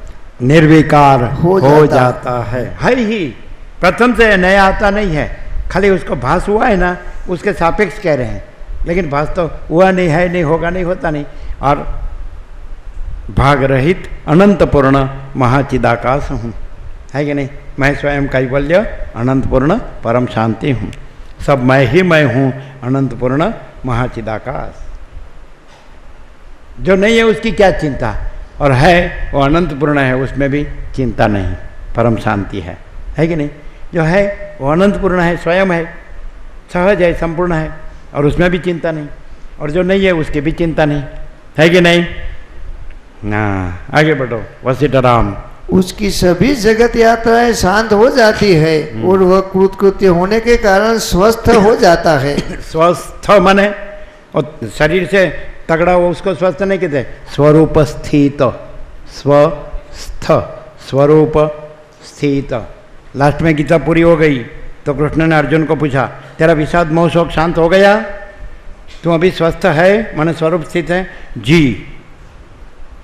हो जाता है ही। प्रथम से नया आता नहीं है, खाली उसको भास हुआ है ना, उसके सापेक्ष कह रहे हैं, लेकिन भास तो हुआ नहीं है, नहीं होगा, नहीं होता नहीं। और भाग रहित अनंत पूर्ण महाचिदाकाश हूँ, है कि नहीं? मैं स्वयं कैवल्य अनंत पूर्ण परम शांति हूँ। सब मैं ही मैं हूँ, अनंत पूर्ण महाचिदाकाश। जो नहीं है उसकी क्या चिंता, और है वो अनंत पूर्ण है, उसमें भी चिंता नहीं, परम शांति है कि नहीं? जो है वो अनंत पूर्ण है, स्वयं है, सहज है, संपूर्ण है, और उसमें भी चिंता नहीं। और जो नहीं है उसकी भी चिंता नहीं, है कि नहीं? ना, आगे बढ़ो। वसीठराम उसकी सभी जगत यात्राएं शांत हो जाती है और वह कृतकृत्य होने के कारण स्वस्थ हो जाता है। स्वस्थ माने और शरीर से तगड़ा हो उसको स्वस्थ नहीं कहते, स्वरूप स्थित, स्वस्थ, स्वरूप स्थित। लास्ट में गीता पूरी हो गई तो कृष्ण ने अर्जुन को पूछा, तेरा विषाद मोह शोक शांत हो गया? तू अभी स्वस्थ है, मन स्वरूप स्थित है? जी,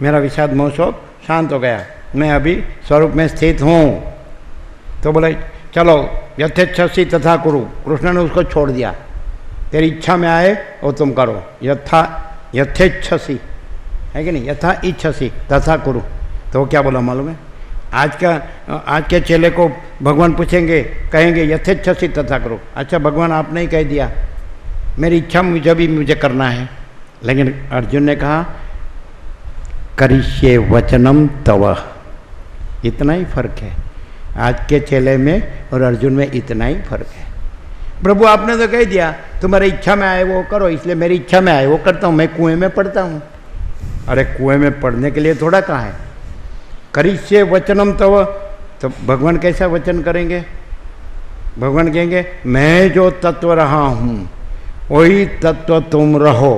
मेरा विषाद मोह शोक शांत हो गया, मैं अभी स्वरूप में स्थित हूँ। तो बोले चलो यथेच्छसी तथा कुरु। कृष्ण ने उसको छोड़ दिया, तेरी इच्छा में आए वो तुम करो, यथेच्छसी है कि नहीं, यथा इच्छसी तथा कुरु। तो वो क्या बोला मालूम है? आज के चेले को भगवान पूछेंगे, कहेंगे यथेच्छसी तथा करो। अच्छा भगवान आपने ही कह दिया, मेरी इच्छा मुझे करना है। लेकिन अर्जुन ने कहा करिष्ये वचनम तव। इतना ही फर्क है आज के चेले में और अर्जुन में, इतना ही फर्क है। प्रभु आपने तो कह दिया तुम्हारी इच्छा में आए वो करो, इसलिए मेरी इच्छा में आए वो करता हूँ, मैं कुएं में पढ़ता हूँ। अरे कुएं में पढ़ने के लिए थोड़ा कहाँ है? करिष्ये वचनम तव, तो भगवान कैसा वचन करेंगे? भगवान कहेंगे मैं जो तत्व रहा हूँ वही तत्व तुम रहो।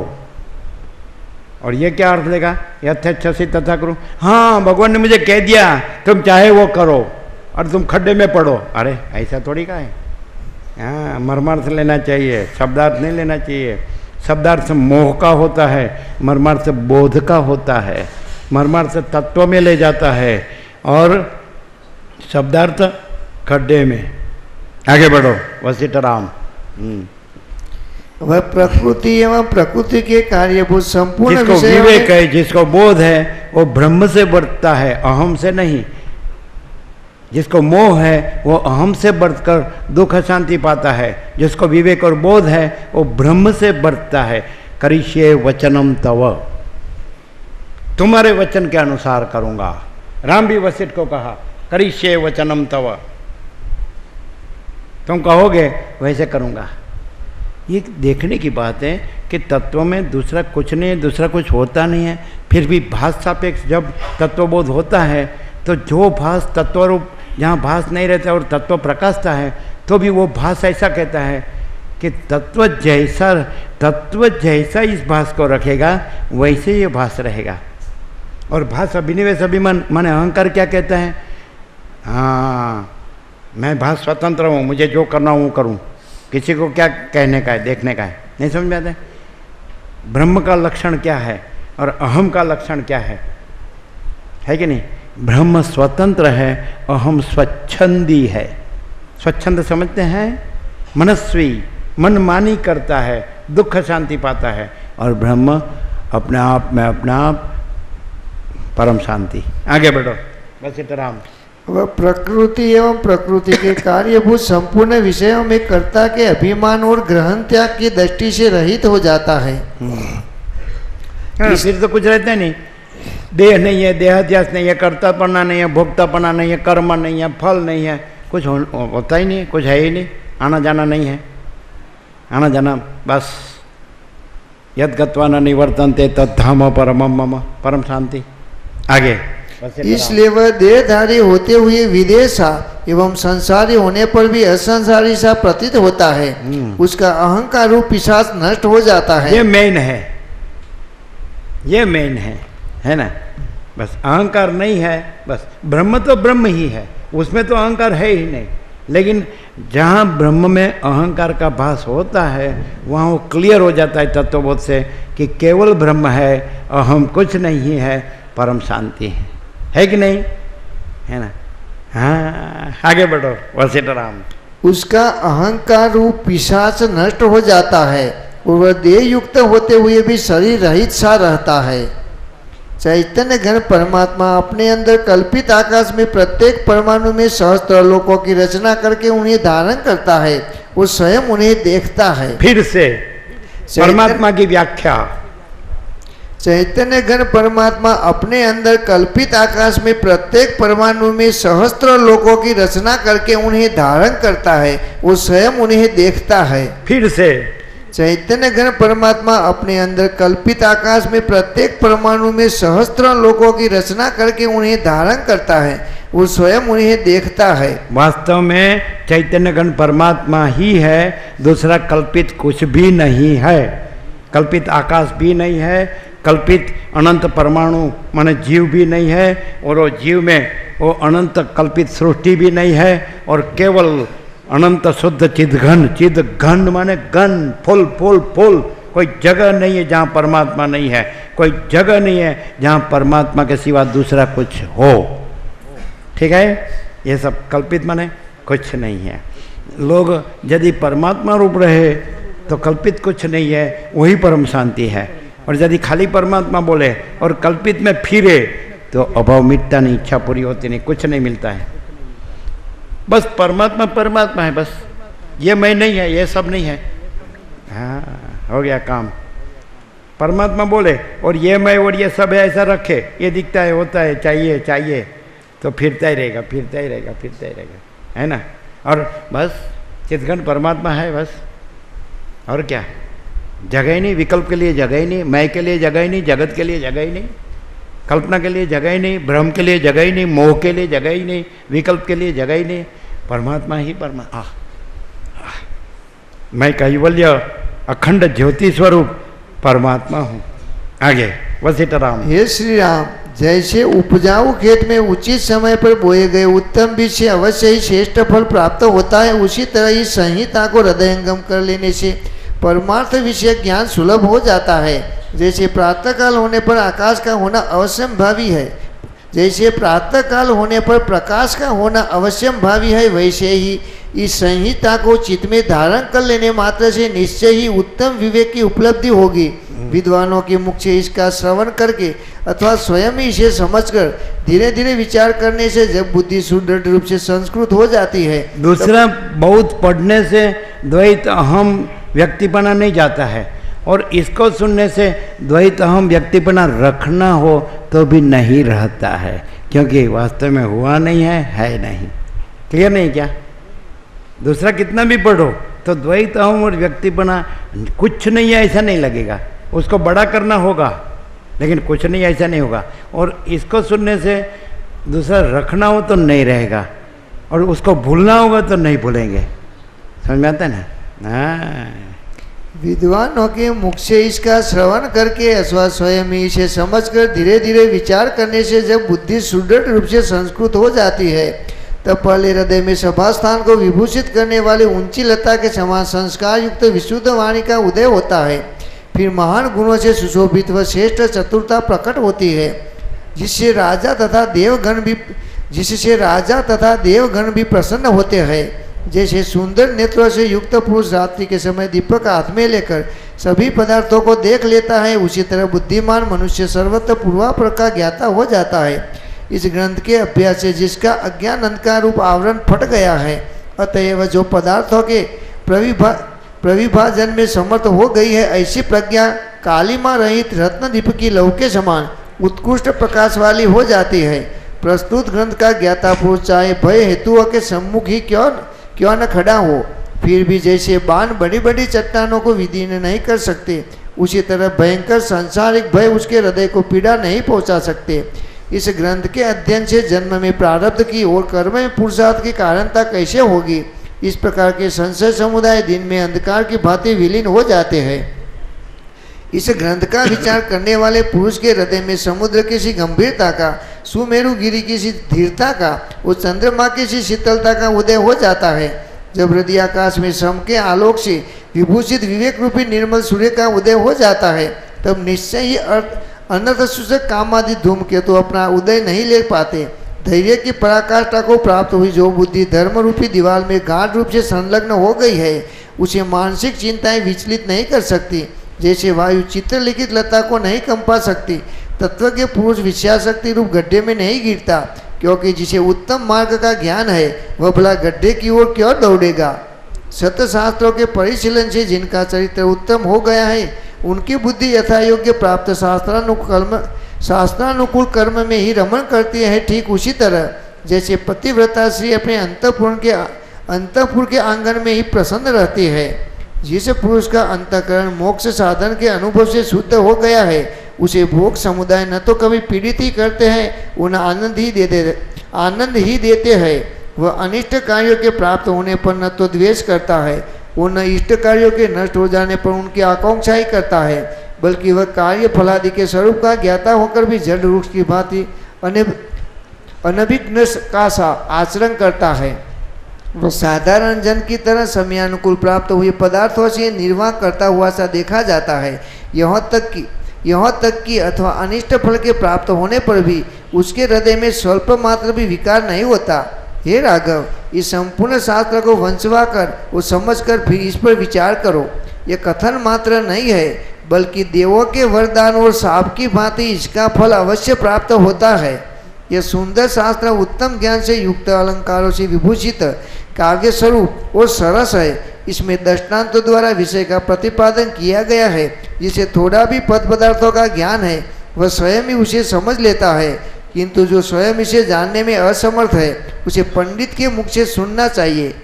और ये क्या अर्थ लेगा? यथेच्छसी तथा करो। हाँ भगवान ने मुझे कह दिया तुम चाहे वो करो और तुम खड्डे में पढ़ो। अरे ऐसा थोड़ी का है। हाँ मर्मार्थ लेना चाहिए, शब्दार्थ नहीं लेना चाहिए। शब्दार्थ मोह का होता है, मर्मार्थ बोध का होता है। मर्मार्थ तत्व में ले जाता है और शब्दार्थ खड्डे में। आगे बढ़ो वशिष्ठ राम। वह प्रकृति एवं प्रकृति के कार्यभूत संपूर्ण जिसको विवेक है, जिसको बोध है, वो ब्रह्म से बढ़ता है, अहम से नहीं। जिसको मोह है वो अहम से बढ़कर दुख शांति पाता है। जिसको विवेक और बोध है वो ब्रह्म से बढ़ता है। करिष्ये वचनम तव, तुम्हारे वचन के अनुसार करूंगा। राम भी वशिष्ठ को कहा करिष्ये वचनम तव, तुम कहोगे वैसे करूंगा। ये देखने की बात है कि तत्व में दूसरा कुछ नहीं है, दूसरा कुछ होता नहीं है। फिर भी भास सापेक्ष जब तत्वबोध होता है तो जो भास तत्व रूप, जहाँ भास नहीं रहता और तत्व प्रकाशता है तो भी वो भास ऐसा कहता है कि तत्व जैसा इस भास को रखेगा वैसे ये भास रहेगा। और भास अभिनिवेश अभिमान माने अहंकार क्या कहता है? हाँ मैं भास स्वतंत्र हूँ, मुझे जो करना वो करूँ, किसी को क्या कहने का है, देखने का है, नहीं समझ में आता है। ब्रह्म का लक्षण क्या है और अहम का लक्षण क्या है कि नहीं? ब्रह्म स्वतंत्र है, अहम स्वच्छंदी है। स्वच्छंद समझते हैं? मनस्वी, मनमानी करता है, दुख शांति पाता है। और ब्रह्म अपने आप में अपना आप परम शांति। आगे बढ़ो वशिष्ठ राम। वह प्रकृति एवं प्रकृति के कार्यभूत संपूर्ण विषयों में कर्ता के अभिमान और ग्रहण त्याग की दृष्टि से रहित हो जाता है। फिर तो कुछ रहता नहीं, देह नहीं है, देहाध्यास नहीं है, कर्तापना नहीं है, भोक्तापना नहीं है, कर्म नहीं है, फल नहीं है, कुछ होता ही नहीं, कुछ है ही नहीं, आना जाना नहीं है। आना जाना बस यद गत्वा न निवर्तन्ते तद्धाम परमम मम, परम शांति। आगे इसलिए वह देहधारी होते हुए विदेशा एवं संसारी होने पर भी असंसारी सा प्रतीत होता है। उसका अहंकार रूप पिशाच नष्ट हो जाता है। ये मेन है, ये मेन है ना। बस अहंकार नहीं है, बस ब्रह्म तो ब्रह्म ही है, उसमें तो अहंकार है ही नहीं। लेकिन जहाँ ब्रह्म में अहंकार का भास होता है वहाँ वो क्लियर हो जाता है तत्वबोध से कि केवल ब्रह्म है, अहम कुछ नहीं है, परम शांति है कि नहीं, है ना। हाँ आगे बढ़ो वशिष्ठ राम। उसका अहंकार रूप पिशाच नष्ट हो जाता है और वह देह युक्त होते हुए भी शरीर रहित सा रहता है। चैतन्य घन परमात्मा अपने अंदर कल्पित आकाश में प्रत्येक परमाणु में सहस्त्र लोकों की रचना करके उन्हें धारण करता है, वो स्वयं उन्हें देखता है। फिर से परमात्मा की व्याख्या। चैतन्य घन परमात्मा अपने अंदर कल्पित आकाश में प्रत्येक परमाणु में सहस्त्र लोकों की रचना करके उन्हें धारण करता है, वो स्वयं उन्हें देखता है। फिर से चैतन्य घन परमात्मा अपने अंदर कल्पित आकाश में प्रत्येक परमाणु में सहस्त्र लोकों की रचना करके उन्हें धारण करता है, वो स्वयं उन्हें देखता है। वास्तव में चैतन्य घन परमात्मा ही है, दूसरा कल्पित कुछ भी नहीं है। कल्पित आकाश भी नहीं है, कल्पित अनंत परमाणु माने जीव भी नहीं है, और वो जीव में वो अनंत कल्पित सृष्टि भी नहीं है, और केवल अनंत शुद्ध चिदघन, चिदघन माने घन, फुल फुल फुल। कोई जगह नहीं है जहाँ परमात्मा नहीं है, कोई जगह नहीं है जहाँ परमात्मा के सिवा दूसरा कुछ हो। ठीक है, ये सब कल्पित माने कुछ नहीं है। लोग यदि परमात्मा रूप रहे तो कल्पित कुछ नहीं है, वही परम शांति है। और यदि खाली परमात्मा बोले और कल्पित में फिरे तो अभाव मिटता नहीं, इच्छा पूरी होती नहीं, कुछ नहीं मिलता है। बस परमात्मा परमात्मा है, बस ये मैं नहीं है, ये सब नहीं है। हाँ, हो गया काम। परमात्मा बोले और ये मैं और ये सब है ऐसा रखे, ये दिखता है, होता है, चाहिए चाहिए, तो फिरता ही रहेगा, फिरता ही रहेगा, फिरता ही रहेगा, है ना। और बस चिदघन परमात्मा है बस, और क्या। जगह ही नहीं, विकल्प के लिए जगह ही नहीं, मैं के लिए जगह ही नहीं, जगत के लिए जगह ही नहीं, कल्पना के लिए जगह ही नहीं, भ्रम के लिए जगह ही नहीं, मोह के लिए जगह ही नहीं, विकल्प के लिए जगह ही नहीं। परमात्मा ही परमात्मा। मैं कैवल्य अखंड ज्योति स्वरूप परमात्मा हूँ। आगे वशिष्ठराम। हे श्री राम, जैसे उपजाऊ खेत में उचित समय पर बोए गए उत्तम बीज से अवश्य ही श्रेष्ठ फल प्राप्त होता है, उसी तरह ही संहिता को हृदयंगम कर लेने से परमार्थ विषय ज्ञान सुलभ हो जाता है। जैसे प्रातःकाल होने पर आकाश का होना अवश्यंभावी है, जैसे प्रातःकाल होने पर प्रकाश का होना अवश्यंभावी है, वैसे ही इस संहिता को चित्त में धारण कर लेने मात्र से निश्चय ही उत्तम विवेक की उपलब्धि होगी। विद्वानों के मुख से इसका श्रवण करके अथवा स्वयं ही इसे समझकर धीरे धीरे विचार करने से जब बुद्धि सुदृढ़ रूप से संस्कृत हो जाती है। दूसरा, बहुत पढ़ने से द्वैत अहम व्यक्तिपना नहीं जाता है, और इसको सुनने से द्वैत अहम व्यक्तिपना रखना हो तो भी नहीं रहता है, क्योंकि वास्तव में हुआ नहीं है नहीं। क्लियर नहीं क्या? दूसरा कितना भी पढ़ो तो द्वैत अहम और व्यक्तिपना कुछ नहीं है ऐसा नहीं लगेगा, उसको बड़ा करना होगा, लेकिन कुछ नहीं ऐसा नहीं होगा। और इसको सुनने से दूसरा रखना हो तो नहीं रहेगा, और उसको भूलना होगा तो नहीं भूलेंगे। समझ में आता है ना? हाँ, विद्वानों के मुख से इसका श्रवण करके अथवा स्वयं ही इसे समझकर धीरे धीरे विचार करने से जब बुद्धि सुदृढ़ रूप से संस्कृत हो जाती है, तब पहले हृदय में सभा स्थान को विभूषित करने वाले ऊंची लता के समान संस्कार युक्त विशुद्ध वाणी का उदय होता है। फिर महान गुणों से सुशोभित व श्रेष्ठ चतुरता प्रकट होती है, जिससे राजा तथा देवगण भी प्रसन्न होते हैं। जैसे सुंदर नेत्रों से युक्त पुरुष रात्रि के समय दीपक हाथ में लेकर सभी पदार्थों को देख लेता है, उसी तरह बुद्धिमान मनुष्य सर्वत्र पूर्वापर का ज्ञाता हो जाता है। इस ग्रंथ के अभ्यास से जिसका अज्ञान अंधकार रूप आवरण फट गया है, अतएव जो पदार्थों के प्रविभाजन में समर्थ हो गई है, ऐसी प्रज्ञा कालिमा रहित रत्नदीप की लौ के समान उत्कृष्ट प्रकाश वाली हो जाती है। प्रस्तुत ग्रंथ का ज्ञाता पुरुष चाहे भय हेतुओं के सम्मुख ही क्यों न खड़ा हो, फिर भी जैसे बाण बड़ी बड़ी चट्टानों को विदीर्ण नहीं कर सकते, उसी तरह भयंकर सांसारिक भय उसके हृदय को पीड़ा नहीं पहुंचा सकते। इस ग्रंथ के अध्ययन से जन्म में प्रारब्ध की और कर्म में पुरुषार्थ की कारणता कैसे होगी, इस प्रकार के संशय समुदाय दिन में अंधकार की भांति विलीन हो जाते हैं। इस ग्रंथ का विचार करने वाले पुरुष के हृदय में समुद्र की सी गंभीरता का, सुमेरु गिरी की सी धीरता का और चंद्रमा की सी शीतलता का उदय हो जाता है। जब हृदय आकाश में श्रम के आलोक से विभूषित विवेक रूपी निर्मल सूर्य का उदय हो जाता है, तब निश्चय ही अनर्थ सूचक काम आदि धूमकेतु अपना उदय नहीं ले पाते। धैर्य की पराकाष्ठा को प्राप्त हुई जो बुद्धि धर्म रूपी दीवार में गाढ़ रूप से संलग्न हो गई है, उसे मानसिक चिंताएं विचलित नहीं कर सकती। जैसे वायु चित्रलिखित लता को नहीं कंपा सकती, तत्वज्ञ पुरुष विषयाशक्ति रूप गड्ढे में नहीं गिरता, क्योंकि जिसे उत्तम मार्ग का ज्ञान है वह भला गड्ढे की ओर क्यों दौड़ेगा। सत्यशास्त्रों के परिशीलन से जिनका चरित्र उत्तम हो गया है, उनकी बुद्धि यथा योग्य प्राप्त शास्त्रानुकूल कर्म में ही रमण करती है। ठीक उसी तरह जैसे पतिव्रता श्री अपने अंतःपुर के आंगन में ही प्रसन्न रहती है। जिस पुरुष का अंतःकरण मोक्ष साधन के अनुभव से शुद्ध हो गया है, उसे भोग समुदाय न तो कभी पीड़ित ही करते हैं, उन्हें आनंद ही देते हैं। वह अनिष्ट कार्यों के प्राप्त होने पर न तो द्वेष करता है, उन इष्ट कार्यों के नष्ट हो जाने पर उनकी आकांक्षा ही करता है, बल्कि वह कार्य फलादि के स्वरूप का ज्ञाता होकर भी जड़ वृक्ष की भांति अनभिघ्न का सा आचरण करता है। वो साधारण जन की तरह समयानुकूल प्राप्त हुए पदार्थों से निर्वाह करता हुआ सा देखा जाता है। यहाँ तक कि अथवा अनिष्ट फल के प्राप्त होने पर भी उसके हृदय में स्वल्प मात्र भी विकार नहीं होता। हे राघव, इस संपूर्ण शास्त्र को वंशवा कर और समझकर फिर इस पर विचार करो। यह कथन मात्र नहीं है, बल्कि देवों के वरदान और शाप की भांति इसका फल अवश्य प्राप्त होता है। यह सुंदर शास्त्र उत्तम ज्ञान से युक्त अलंकारों से विभूषित काव्य स्वरूप और सरस है। इसमें दृष्टांतों द्वारा विषय का प्रतिपादन किया गया है। जिसे थोड़ा भी पद पदार्थों का ज्ञान है वह स्वयं ही उसे समझ लेता है, किंतु जो स्वयं इसे जानने में असमर्थ है उसे पंडित के मुख से सुनना चाहिए।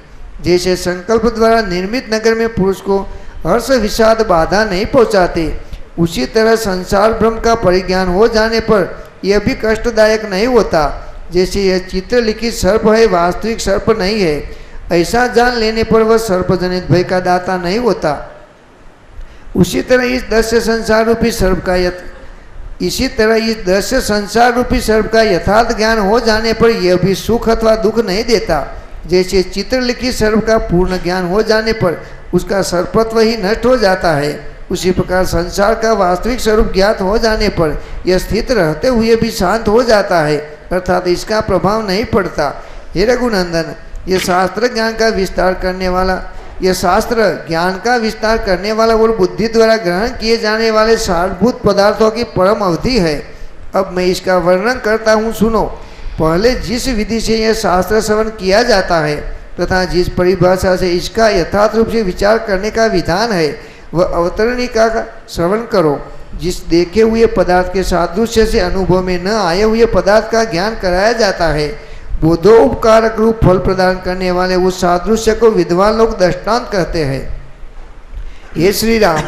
जैसे संकल्प द्वारा निर्मित नगर में पुरुष को हर्ष विषाद बाधा नहीं पहुँचाते, उसी तरह संसार भ्रम का परिज्ञान हो जाने पर यह भी कष्टदायक नहीं होता। जैसे यह चित्र लिखित सर्प है, वास्तविक सर्प नहीं है, ऐसा जान लेने पर वह सर्पजनित भय का दाता नहीं होता। उसी तरह इस दृश्य संसार रूपी सर्प का यथार्थ ज्ञान हो जाने पर यह भी सुख अथवा दुख नहीं देता। जैसे चित्र लिखित सर्प का पूर्ण ज्ञान हो जाने पर उसका सर्पत्व ही नष्ट हो जाता है, उसी प्रकार संसार का वास्तविक स्वरूप ज्ञात हो जाने पर यह स्थित रहते हुए भी शांत हो जाता है, अर्थात इसका प्रभाव नहीं पड़ता। हे रघुनंदन, यह शास्त्र ज्ञान का विस्तार करने वाला और बुद्धि द्वारा ग्रहण किए जाने वाले सारभूत पदार्थों की परम अवधि है। अब मैं इसका वर्णन करता हूँ, सुनो। पहले जिस विधि से यह शास्त्र श्रवण किया जाता है तथा जिस परिभाषा से इसका यथार्थ रूप से विचार करने का विधान है वह अवतरणिका का श्रवण करो। जिस देखे हुए पदार्थ के सादृश्य से अनुभव में न आए हुए पदार्थ का ज्ञान कराया जाता है, बोधोपकारक रूप फल प्रदान करने वाले उस सादृश्य को विद्वान लोग दृष्टांत कहते हैं। हे श्री राम,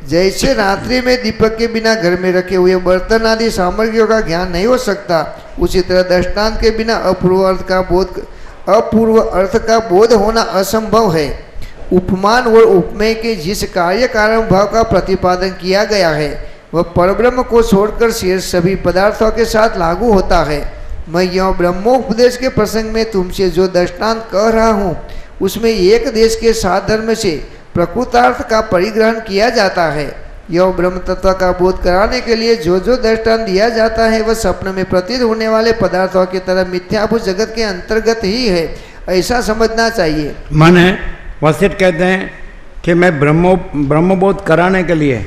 जैसे रात्रि में दीपक के बिना घर में रखे हुए बर्तन आदि सामग्रियों का ज्ञान नहीं हो सकता, उसी तरह दृष्टांत के बिना अपूर्व अर्थ का बोध होना असंभव है। उपमान और उपमेय के जिस कार्य कारण भाव का प्रतिपादन किया गया है वह परब्रह्म को छोड़कर शेष सभी पदार्थों के साथ लागू होता है। मैं यह ब्रह्मोपदेश के प्रसंग में तुमसे जो दृष्टांत कह रहा हूँ उसमें एक देश के 7 धर्म से प्रकृतार्थ का परिग्रहण किया जाता है। यह ब्रह्म तत्व का बोध कराने के लिए जो जो दृष्टांत दिया जाता है वह स्वप्न में प्रतीत होने वाले पदार्थों की तरह मिथ्याभूत जगत के अंतर्गत ही है, ऐसा समझना चाहिए। माने वशिष्ठ कहते हैं कि मैं ब्रह्मबोध कराने के लिए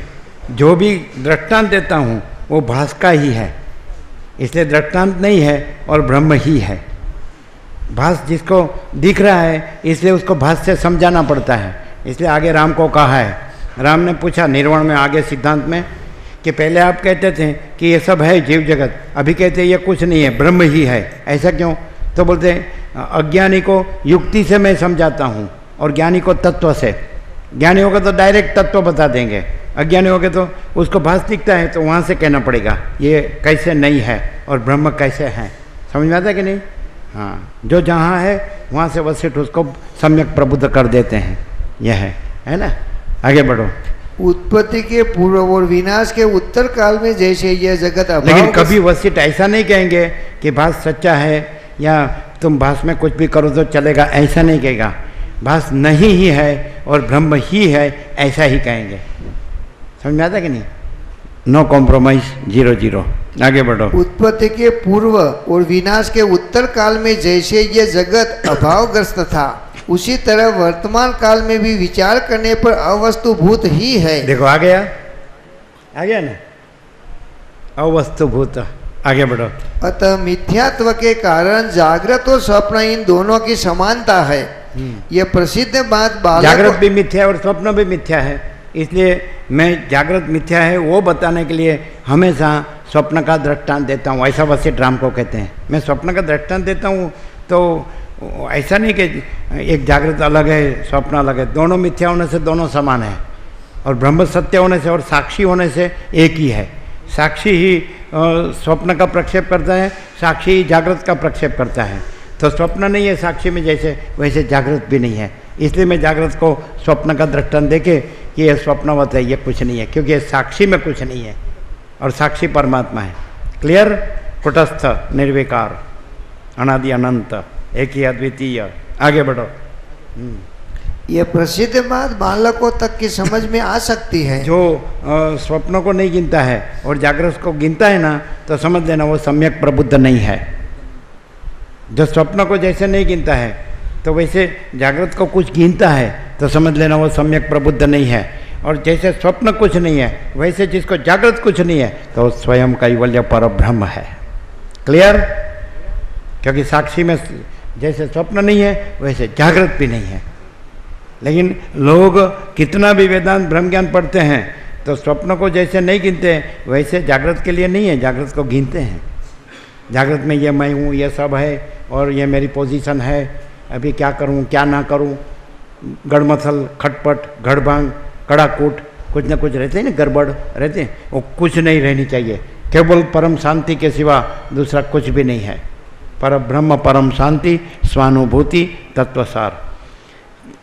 जो भी दृष्टांत देता हूँ वो भास का ही है, इसलिए दृष्टांत नहीं है और ब्रह्म ही है। भास जिसको दिख रहा है इसलिए उसको भास से समझाना पड़ता है। इसलिए आगे राम को कहा है, राम ने पूछा निर्वाण में आगे सिद्धांत में कि पहले आप कहते थे कि ये सब है जीव जगत, अभी कहते ये कुछ नहीं है, ब्रह्म ही है, ऐसा क्यों? तो बोलते हैं अज्ञानी को युक्ति से मैं समझाता हूँ और ज्ञानी को तत्व से। ज्ञानी होगा तो डायरेक्ट तत्व बता देंगे, अज्ञानी होगा तो उसको भास दिखता है तो वहाँ से कहना पड़ेगा ये कैसे नहीं है और ब्रह्म कैसे है। समझ में आता है कि नहीं? हाँ, जो जहाँ है वहाँ से वशिष्ठ उसको सम्यक प्रबुद्ध कर देते हैं। यह है ना? आगे बढ़ो। उत्पत्ति के पूर्व और विनाश के उत्तर काल में जैसे यह जगत अभाव, लेकिन कभी वशिष्ठ ऐसा नहीं कहेंगे कि भास सच्चा है या तुम भास में कुछ भी करो तो चलेगा, ऐसा नहीं कहेगा। भास नहीं ही है और ब्रह्म ही है, ऐसा ही कहेंगे। समझ में आता कि नहीं? No compromise, 0-0। आगे बढ़ो। उत्पत्ति के पूर्व और विनाश के उत्तर काल में जैसे यह जगत अभावग्रस्त था, उसी तरह वर्तमान काल में भी विचार करने पर अवस्तुभूत ही है। देखो आ गया ना, अवस्तुभूत। आगे बढ़ो। अतः मिथ्यात्व के कारण जागृत और स्वप्न इन दोनों की समानता है। यह प्रसिद्ध बात जागृत भी मिथ्या है और स्वप्न भी मिथ्या है, इसलिए मैं जागृत मिथ्या है वो बताने के लिए हमेशा स्वप्न का दृष्टांत देता हूँ। ऐसा वशिष्ठ राम को कहते हैं, मैं स्वप्न का दृष्टांत देता हूँ तो ऐसा नहीं कि एक जागृत अलग है स्वप्न अलग है, दोनों मिथ्या होने से दोनों समान है और ब्रह्म सत्य होने से और साक्षी होने से एक ही है। साक्षी ही स्वप्न का प्रक्षेप करता है, साक्षी ही जागृत का प्रक्षेप करता है। तो स्वप्न नहीं है साक्षी में जैसे, वैसे जागृत भी नहीं है। इसलिए मैं जागृत को स्वप्न का दृष्टांत देके कि यह स्वप्नवत है, ये कुछ नहीं है, क्योंकि ये साक्षी में कुछ नहीं है और साक्षी परमात्मा है। क्लियर? कुटस्थ, निर्विकार, अनादि अनंत, एक ही अद्वितीय, आगे बढ़ो। ये प्रसिद्ध बात बालकों तक की समझ में आ सकती है। जो स्वप्नों को नहीं गिनता है और जागृत को गिनता है ना, तो समझ लेना वो सम्यक प्रबुद्ध नहीं है। जो स्वप्न को जैसे नहीं गिनता है तो वैसे जागृत को कुछ गिनता है, तो समझ लेना वो सम्यक प्रबुद्ध नहीं है। और जैसे स्वप्न कुछ नहीं है, वैसे जिसको जागृत कुछ नहीं है, तो स्वयं कैवल्य परब्रह्म है। क्लियर? क्योंकि साक्षी में जैसे स्वप्न नहीं है, वैसे जागृत भी नहीं है। लेकिन लोग कितना भी वेदांत ब्रह्म ज्ञान पढ़ते हैं, तो स्वप्न को जैसे नहीं गिनते, वैसे जागृत के लिए नहीं है, जागृत को गिनते हैं। जागृत में ये मैं हूँ, ये सब है, और ये मेरी पोजीशन है, अभी क्या करूँ क्या ना करूँ, गड़मथल, खटपट, गड़भांग, कड़ाकूट, कुछ ना कुछ रहते हैं ना, गड़बड़ रहते हैं। वो कुछ नहीं रहनी चाहिए। केवल परम शांति के सिवा दूसरा कुछ भी नहीं है। पर ब्रह्म, परम शांति, स्वानुभूति, तत्वसार।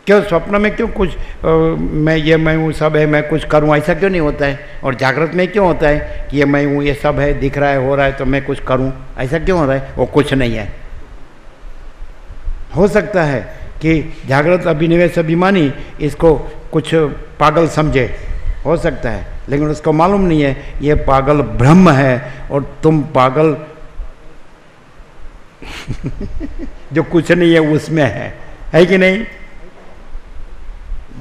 क्यों स्वप्न में क्यों कुछ मैं हूँ, सब है, मैं कुछ करूँ, ऐसा क्यों नहीं होता है? और जागृत में क्यों होता है कि ये मैं हूँ, ये सब है, दिख रहा है, हो रहा है, तो मैं कुछ करूँ, ऐसा क्यों हो रहा है? वो कुछ नहीं है। हो सकता है कि जागृत अभिनिवेश अभिमानी इसको कुछ पागल समझे, हो सकता है, लेकिन उसको मालूम नहीं है ये पागल ब्रह्म है और तुम पागल जो कुछ नहीं है उसमें है कि नहीं?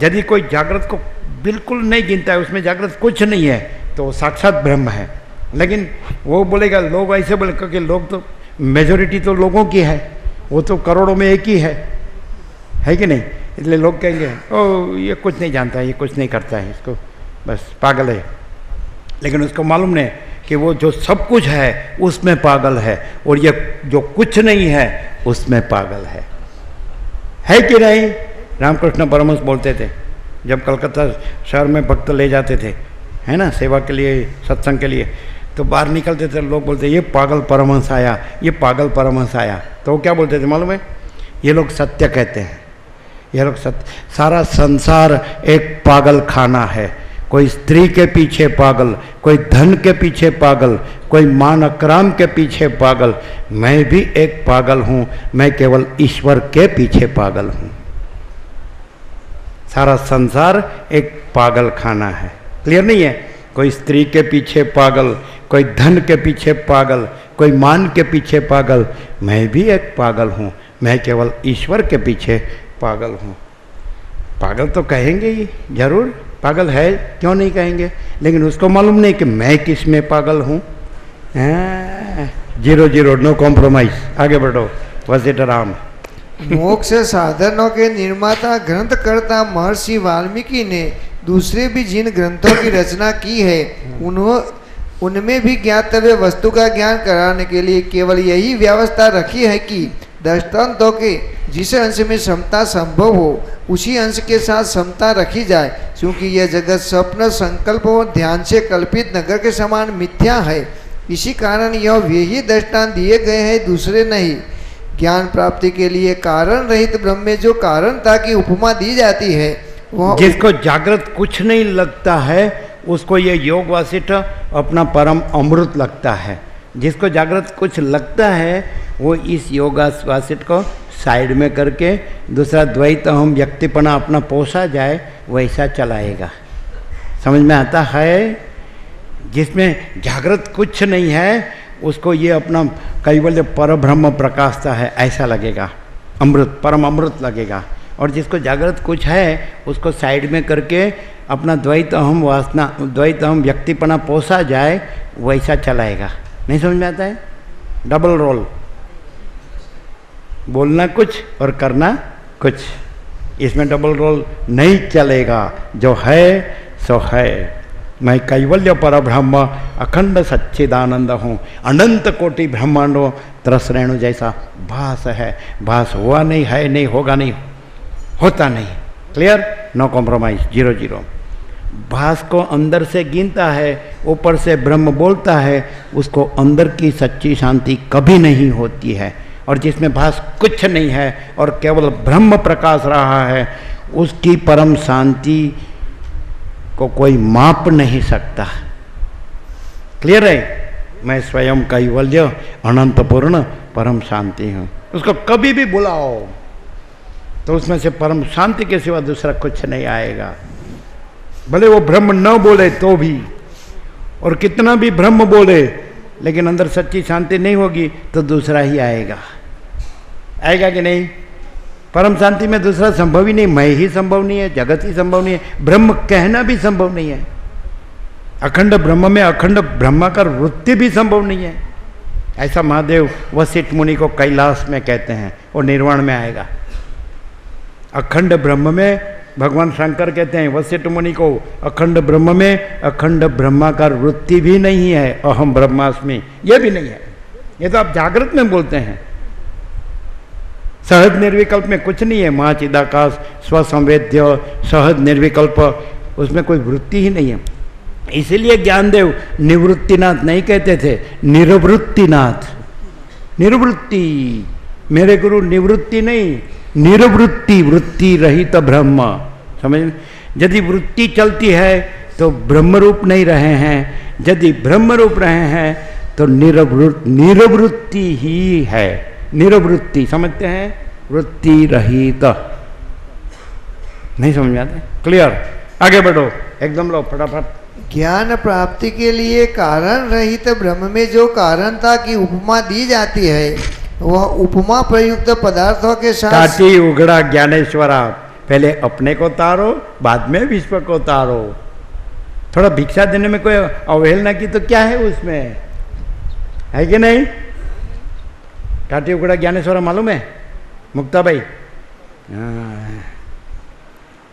यदि कोई जागृत को बिल्कुल नहीं गिनता है, उसमें जागृत कुछ नहीं है, तो साक्षात ब्रह्म है। लेकिन वो बोलेगा, लोग ऐसे बोले, क्योंकि लोग तो मेजोरिटी तो लोगों की है, वो तो करोड़ों में एक ही है कि नहीं? इसलिए लोग कहेंगे ओ ये कुछ नहीं जानता है, ये कुछ नहीं करता है, इसको बस पागल है। लेकिन उसको मालूम नहीं कि वो जो सब कुछ है उसमें पागल है, और ये जो कुछ नहीं है उसमें पागल है कि नहीं? रामकृष्ण परमहंस बोलते थे, जब कलकत्ता शहर में भक्त ले जाते थे, है ना, सेवा के लिए, सत्संग के लिए, तो बाहर निकलते थे, लोग बोलते ये पागल परमहंस आया, ये पागल परमहंस आया। तो वो क्या बोलते थे मालूम है? ये लोग सत्य कहते हैं, ये लोग सत्य। सारा संसार एक पागल खाना है। कोई स्त्री के पीछे पागल, कोई धन के पीछे पागल, कोई मान अक्राम के पीछे पागल। मैं भी एक पागल हूँ, मैं केवल ईश्वर के पीछे पागल हूँ। सारा संसार एक पागल खाना है। क्लियर नहीं है? कोई स्त्री के पीछे पागल, कोई धन के पीछे पागल, कोई मान के पीछे पागल। मैं भी एक पागल हूँ, मैं केवल ईश्वर के पीछे पागल हूँ। पागल तो कहेंगे ही जरूर, पागल है क्यों नहीं कहेंगे, लेकिन उसको मालूम नहीं कि मैं किस में पागल हूँ। 0 नो कॉम्प्रोमाइज। आगे बढ़ो। वजिट राम। मोक्ष साधनों के निर्माता ग्रंथकर्ता महर्षि वाल्मीकि ने दूसरे भी जिन ग्रंथों की रचना की है, उनमें भी ज्ञातव्य वस्तु का ज्ञान कराने के लिए केवल यही व्यवस्था रखी है कि दृष्टांतों के जिस अंश में समता संभव हो, उसी अंश के साथ समता रखी जाए, क्योंकि यह जगत स्वप्न, संकल्प और ध्यान से कल्पित नगर के समान मिथ्या है। इसी कारण यह वे ही दृष्टांत दिए गए हैं, दूसरे नहीं। ज्ञान प्राप्ति के लिए कारण रहित ब्रह्म में जो कारणता की उपमा दी जाती है, वह जिसको जागृत कुछ नहीं लगता है उसको ये योग वासिष्ठ अपना परम अमृत लगता है। जिसको जागृत कुछ लगता है वो इस योग वासिष्ठ को साइड में करके दूसरा द्वैत हम व्यक्तिपना अपना पोसा जाए वैसा चलाएगा। समझ में आता है? जिसमें जागृत कुछ नहीं है उसको ये अपना कैवल्य परब्रह्म प्रकाशता है ऐसा लगेगा, अमृत, परम अमृत लगेगा। और जिसको जागृत कुछ है उसको साइड में करके अपना द्वैत अहम वासना, द्वैत अहम व्यक्तिपना पोसा जाए वैसा चलाएगा। नहीं समझ में आता है? डबल रोल, बोलना कुछ और करना कुछ, इसमें डबल रोल नहीं चलेगा। जो है सो है। मैं कैवल्य परब्रह्म अखंड सच्चिदानंद हूँ। अनंत कोटि ब्रह्मांडों त्रसरेणु जैसा भास है। भास हुआ नहीं, है नहीं, होगा नहीं, होता नहीं। क्लियर? No compromise. 0 भास को अंदर से गिनता है, ऊपर से ब्रह्म बोलता है, उसको अंदर की सच्ची शांति कभी नहीं होती है। और जिसमें भास कुछ नहीं है और केवल ब्रह्म प्रकाश रहा है, उसकी परम शांति को कोई माप नहीं सकता। क्लियर है? मैं स्वयं कैवल्य अनंत पूर्ण परम शांति हूँ। उसको कभी भी बुलाओ, तो उसमें से परम शांति के सिवा दूसरा कुछ नहीं आएगा। भले वो ब्रह्म न बोले तो भी, और कितना भी ब्रह्म बोले, लेकिन अंदर सच्ची शांति नहीं होगी तो दूसरा ही आएगा। आएगा कि नहीं? परम शांति में दूसरा संभव ही नहीं। मैं ही संभव नहीं है, जगत ही संभव नहीं है, ब्रह्म कहना भी संभव नहीं है। अखंड ब्रह्म में अखंड ब्रह्माकार वृत्ति भी संभव नहीं है। ऐसा महादेव वशिष्ठ मुनि को कैलाश में कहते हैं, वो निर्वाण में आएगा। अखंड ब्रह्म में भगवान शंकर कहते हैं वशिष्ठ मुनि को, अखंड ब्रह्म में अखंड ब्रह्माकार वृत्ति भी नहीं है, अहम ब्रह्मास्मि ये भी नहीं है। ये तो आप जागृत में बोलते हैं। सहज निर्विकल्प में कुछ नहीं है। महाचिदाकाश स्वसंवेद्य सहज निर्विकल्प, उसमें कोई वृत्ति ही नहीं है। इसीलिए ज्ञानदेव निवृत्तिनाथ नहीं कहते थे, निरवृत्तिनाथ। निवृत्ति, मेरे गुरु निवृत्ति नहीं, निरवृत्ति, वृत्ति रहित ब्रह्म। समझ? यदि वृत्ति चलती है तो ब्रह्म रूप नहीं रहे हैं, यदि ब्रह्म रूप रहे हैं तो निरवृत्ति ही है। निरवृत्ति समझते हैं? वृत्ति रहित। नहीं समझ में आते? क्लियर? आगे बढ़ो, एकदम लो फटाफट। ज्ञान प्राप्ति के लिए कारण रहित ब्रह्म में जो कारणता की उपमा दी जाती है, वह उपमा प्रयुक्त पदार्थों के साथ टाटी उगड़ा ज्ञानेश्वरा, पहले अपने को तारो, बाद में विश्व को तारो। थोड़ा भिक्षा देने में कोई अवहेलना की तो क्या है उसमें, है कि नहीं? टाटी उगड़ा ज्ञानेश्वरा मालूम है मुक्ता भाई?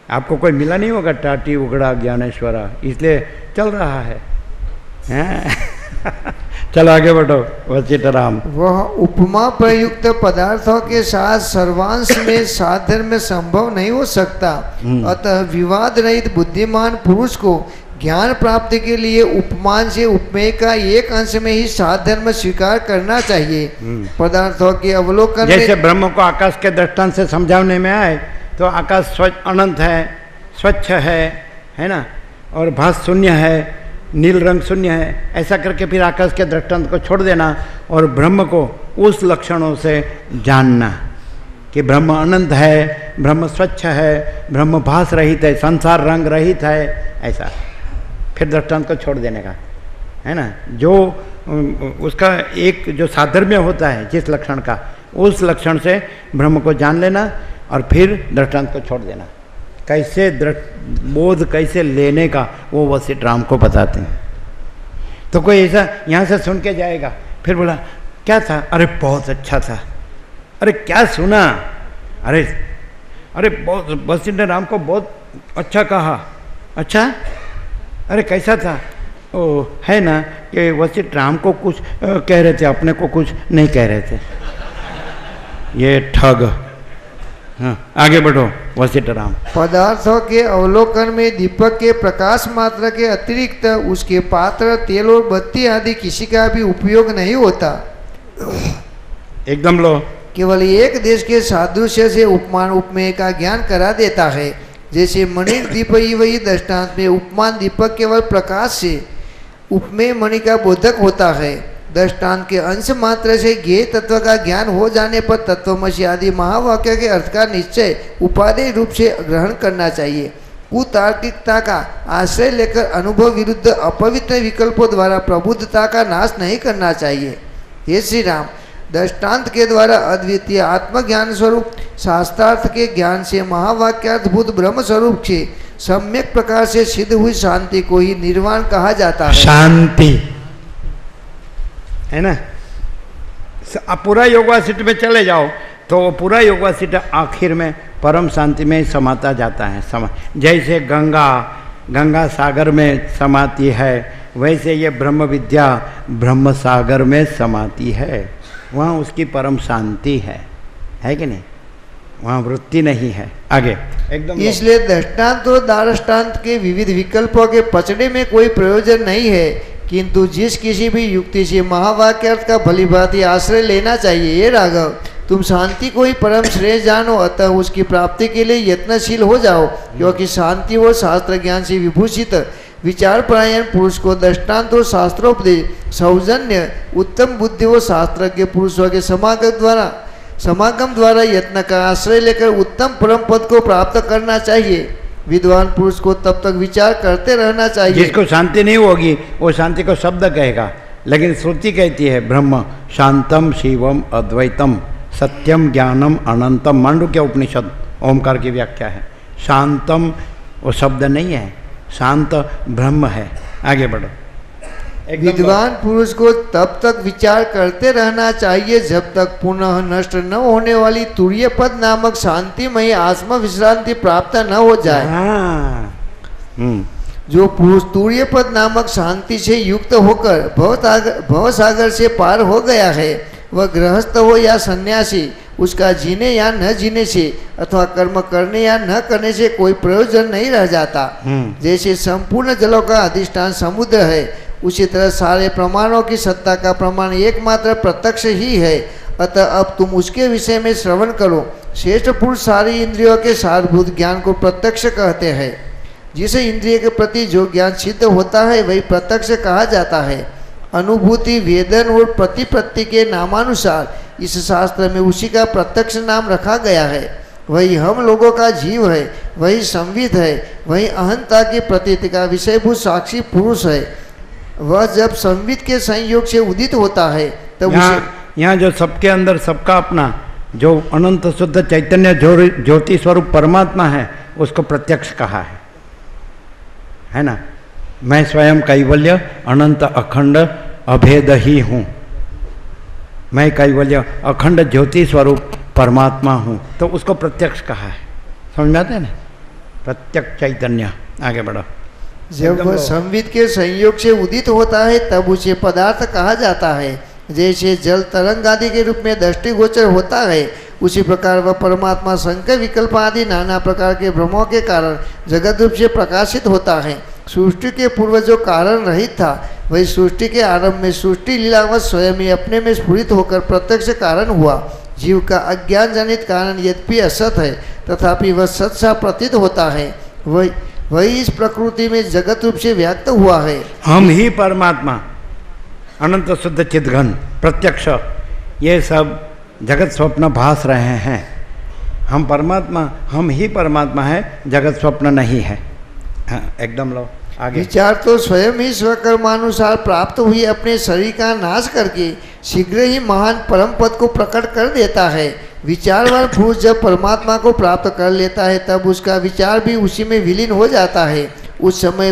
आपको कोई मिला नहीं होगा टाटी उगड़ा ज्ञानेश्वरा, इसलिए चल रहा है। चलो आगे बढ़ो वशिष्ठ राम। वह उपमा प्रयुक्त पदार्थों के साथ सर्वांश में साधन में संभव नहीं हो सकता। अतः विवाद रहित बुद्धिमान पुरुष को ज्ञान प्राप्ति के लिए उपमान से उपमेय का एक अंश में ही साधन में स्वीकार करना चाहिए। पदार्थों के अवलोकन जैसे ब्रह्म को आकाश के दृष्टांत से समझाने में आए तो आकाश स्वच्छ अनंत है, स्वच्छ है ना, और भास शून्य है, नील रंग शून्य है, ऐसा करके फिर आकाश के दृष्टांत को छोड़ देना और ब्रह्म को उस लक्षणों से जानना कि ब्रह्म अनंत है, ब्रह्म स्वच्छ है, ब्रह्म भास रहित है, संसार रंग रहित है, ऐसा फिर दृष्टांत को छोड़ देने का, है ना। जो उसका एक जो साधर्म्य होता है जिस लक्षण का, उस लक्षण से ब्रह्म को जान लेना और फिर दृष्टांत को छोड़ देना। कैसे बोध कैसे लेने का वो वशिष्ठ राम को बताते हैं। तो कोई ऐसा यहाँ से सुन के जाएगा, फिर बोला क्या था? अरे बहुत अच्छा था। अरे क्या सुना? अरे बहुत वशिष्ठ राम को बहुत अच्छा कहा। अच्छा, अरे कैसा था? ओ है ना कि वशिष्ठ राम को कुछ कह रहे थे, अपने को कुछ नहीं कह रहे थे। ये ठग। हाँ, आगे बढ़ो वशिष्ठ राम। पदार्थों के अवलोकन में दीपक के प्रकाश मात्र के अतिरिक्त उसके पात्र, तेल और बत्ती आदि किसी का भी उपयोग नहीं होता। एकदम लो। केवल एक देश के सादृश्य से उपमान उपमेय का ज्ञान करा देता है। जैसे मणि दीप ही वही दृष्टांत में उपमान दीपक केवल प्रकाश से, उपमेय मणि का बोधक होता है। दृष्टांत के अंश मात्र से ज्ञेय तत्व का ज्ञान हो जाने पर तत्वमसि आदि महावाक्य के अर्थ का निश्चय उपादेय रूप से ग्रहण करना चाहिए। कुतार्किकता का आश्रय लेकर अनुभव विरुद्ध अपवित्र विकल्पों द्वारा प्रबुद्धता का नाश नहीं करना चाहिए। हे श्री राम, दृष्टांत के द्वारा अद्वितीय आत्मज्ञान स्वरूप शास्त्रार्थ के ज्ञान से महावाक्यार्थभूत ब्रह्म स्वरूप से सम्यक प्रकार से सिद्ध हुई शांति को ही निर्वाण कहा जाता है। शांति है ना। पूरा योगवासिष्ठ में चले जाओ तो पूरा योगवासिष्ठ आखिर में परम शांति में समाता जाता है। जैसे गंगा सागर में समाती है, वैसे ये ब्रह्म विद्या ब्रह्म सागर में समाती है। वहाँ उसकी परम शांति है कि नहीं? वहाँ वृत्ति नहीं है। आगे एकदम। इसलिए दृष्टांत और दार्ष्टान्त के विविध विकल्पों के पचड़े में कोई प्रयोजन नहीं है, किंतु जिस किसी भी युक्ति से महावाक्यार्थ का भलीभांति आश्रय लेना चाहिए। ये राघव, तुम शांति को ही परम श्रेय जानो, अतः उसकी प्राप्ति के लिए यत्नशील हो जाओ, क्योंकि शांति और शास्त्र ज्ञान से विभूषित विचार परायण पुरुष को दृष्टांत और शास्त्रोपदेश, सौजन्य, उत्तम बुद्धि और शास्त्रज्ञ पुरुषों के समागम द्वारा समागम द्वारा यत्न का आश्रय लेकर उत्तम परम पद को प्राप्त करना चाहिए। विद्वान पुरुष को तब तक विचार करते रहना चाहिए। जिसको शांति नहीं होगी वो शांति को शब्द कहेगा, लेकिन श्रुति कहती है ब्रह्म शांतम शिवम अद्वैतम सत्यम ज्ञानम अनंतम। मांडुक्य उपनिषद ओमकार की व्याख्या है। शांतम वो शब्द नहीं है, शांत ब्रह्म है। आगे बढ़ो। विद्वान पुरुष को तब तक विचार करते रहना चाहिए जब तक पुनः नष्ट न होने वाली तुरीय पद नामक शांतिमय आत्म विश्रांति प्राप्त न हो जाए। जो पुरुष तुरीय पद नामक शांति से युक्त होकर भवसागर से पार हो गया है, वह गृहस्थ हो या सन्यासी, उसका जीने या न जीने से अथवा कर्म करने या न करने से कोई प्रयोजन नहीं रह जाता। जैसे संपूर्ण जलों का अधिष्ठान समुद्र है, उसी तरह सारे प्रमाणों की सत्ता का प्रमाण एकमात्र प्रत्यक्ष ही है। अतः अब तुम उसके विषय में श्रवण करो। श्रेष्ठ पुरुष सारी इंद्रियों के सारभूत ज्ञान को प्रत्यक्ष कहते हैं। जिसे इंद्रिय के प्रति जो ज्ञान सिद्ध होता है वही प्रत्यक्ष कहा जाता है। अनुभूति, वेदन और प्रतिपत्ति के नामानुसार इस शास्त्र में उसी का प्रत्यक्ष नाम रखा गया है। वही हम लोगों का जीव है, वही संविद है, वही अहंता की प्रतीति का विषयभूत साक्षी पुरुष है। वह जब संविद के संयोग से उदित होता है तब यहाँ जो सबके अंदर सबका अपना जो अनंत शुद्ध चैतन्य ज्योति स्वरूप परमात्मा है उसको प्रत्यक्ष कहा है ना। मैं स्वयं कैवल्य अनंत अखंड अभेद ही हूँ। मैं कैवल्य अखंड ज्योति स्वरूप परमात्मा हूँ, तो उसको प्रत्यक्ष कहा है। समझ में आते हैं ना, प्रत्यक्ष चैतन्य। आगे बढ़ो। जब वह संविद के संयोग से उदित होता है तब उसे पदार्थ कहा जाता है। जैसे जल तरंग आदि के रूप में दृष्टिगोचर होता है, उसी प्रकार वह परमात्मा संख्य विकल्प आदि नाना प्रकार के भ्रमों के कारण जगत रूप से प्रकाशित होता है। सृष्टि के पूर्व जो कारण रहित था, वही सृष्टि के आरंभ में सृष्टि लीलावश स्वयं ही अपने में स्फुरित होकर प्रत्यक्ष कारण हुआ। जीव का अज्ञान जनित कारण यद्यपि असत है, तथापि वह सत सा प्रतीत होता है। वही इस प्रकृति में जगत रूप से व्यक्त हुआ है। हम ही परमात्मा अनंत शुद्ध चिद्घन प्रत्यक्ष, ये सब जगत स्वप्न भास रहे हैं। हम परमात्मा, हम ही परमात्मा है, जगत स्वप्न नहीं है। हाँ, एकदम लो आगे। विचार तो स्वयं ही स्वकर्मानुसार प्राप्त हुई अपने शरीर का नाश करके शीघ्र ही महान परम पद को प्रकट कर देता है। विचारवान पुरुष जब परमात्मा को प्राप्त कर लेता है तब उसका विचार भी उसी में विलीन हो जाता है। उस समय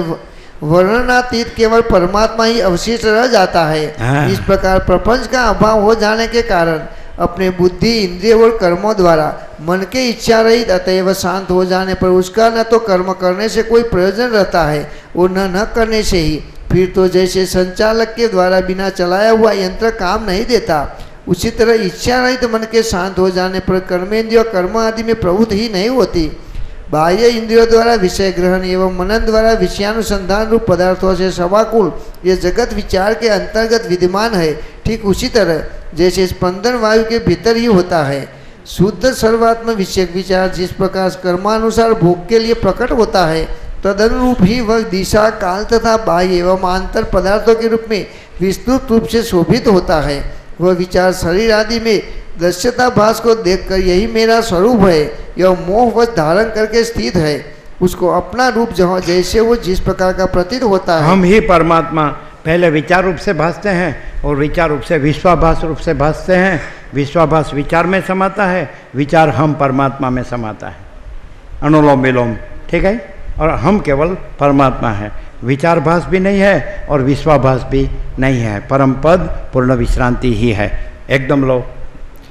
वर्णनातीत केवल परमात्मा ही अवशिष्ट रह जाता है। इस प्रकार प्रपंच का अभाव हो जाने के कारण अपने बुद्धि, इंद्रिय और कर्मों द्वारा मन के इच्छा रहित अतएव शांत हो जाने पर उसका न तो कर्म करने से कोई प्रयोजन रहता है और न करने से ही। फिर तो जैसे संचालक के द्वारा बिना चलाया हुआ यंत्र काम नहीं देता, उसी तरह इच्छा रहित मन के शांत हो जाने पर कर्मेंद्रिय कर्म आदि में प्रवृत्ति ही नहीं होती। बाह्य इंद्रियों द्वारा विषय ग्रहण एवं मनन द्वारा विषयानुसंधान रूप पदार्थों से सवाकुल ये जगत विचार के अंतर्गत विद्यमान है। ठीक उसी तरह जैसे स्पंदन वायु के भीतर ही होता है। शुद्ध सर्वात्म विषयक विचार जिस प्रकार कर्मानुसार भोग के लिए प्रकट होता है, तदनुरूप ही वह दिशा, काल तथा बाह्य एवं आंतर पदार्थों के रूप में विस्तृत रूप से शोभित होता है। वह विचार शरीर आदि में दृश्यता भास को देखकर यही मेरा स्वरूप है, यह मोहवश धारण करके स्थित है। उसको अपना रूप जहाँ जैसे वो जिस प्रकार का प्रतीत होता है। हम ही परमात्मा पहले विचार रूप से भासते हैं और विचार रूप से विश्वाभास रूप से भासते हैं। विश्वाभास विचार में समाता है, विचार हम परमात्मा में समाता है। अनुलोम विलोम, ठीक है। और हम केवल परमात्मा है, विचारभास भी नहीं है और विश्वाभास भी नहीं है। परम पद पूर्ण विश्रांति ही है। एकदम लो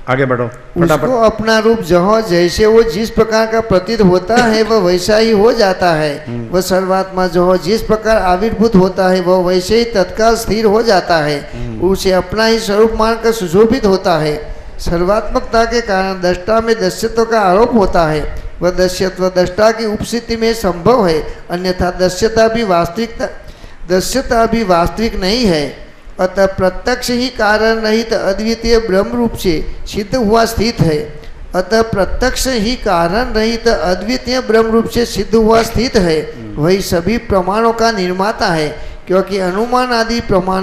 आगे बढ़ो। उसको अपना रूप जहाँ जैसे वो जिस प्रकार का प्रतीत होता है वह वैसा ही हो जाता है। वह सर्वात्मा जहाँ जिस प्रकार आविर्भूत होता है वह वैसे ही तत्काल स्थिर हो जाता है। उसे अपना ही स्वरूप मानकर सुशोभित होता है। सर्वात्मकता के कारण दृष्टा में दस्यत्व का आरोप होता है। वह दस्यत्व दृष्टा की उपस्थिति में संभव है, अन्यथा दस्यता भी वास्तविक नहीं है। अतः प्रत्यक्ष ही कारण रहित अद्वितीय ब्रह्म रूप से सिद्ध हुआ स्थित है। अतः प्रत्यक्ष ही कारण रहित अद्वितीय ब्रह्म रूप से सिद्ध हुआ स्थित है। वही सभी प्रमाणों का निर्माता है, क्योंकि अनुमान आदि प्रमाण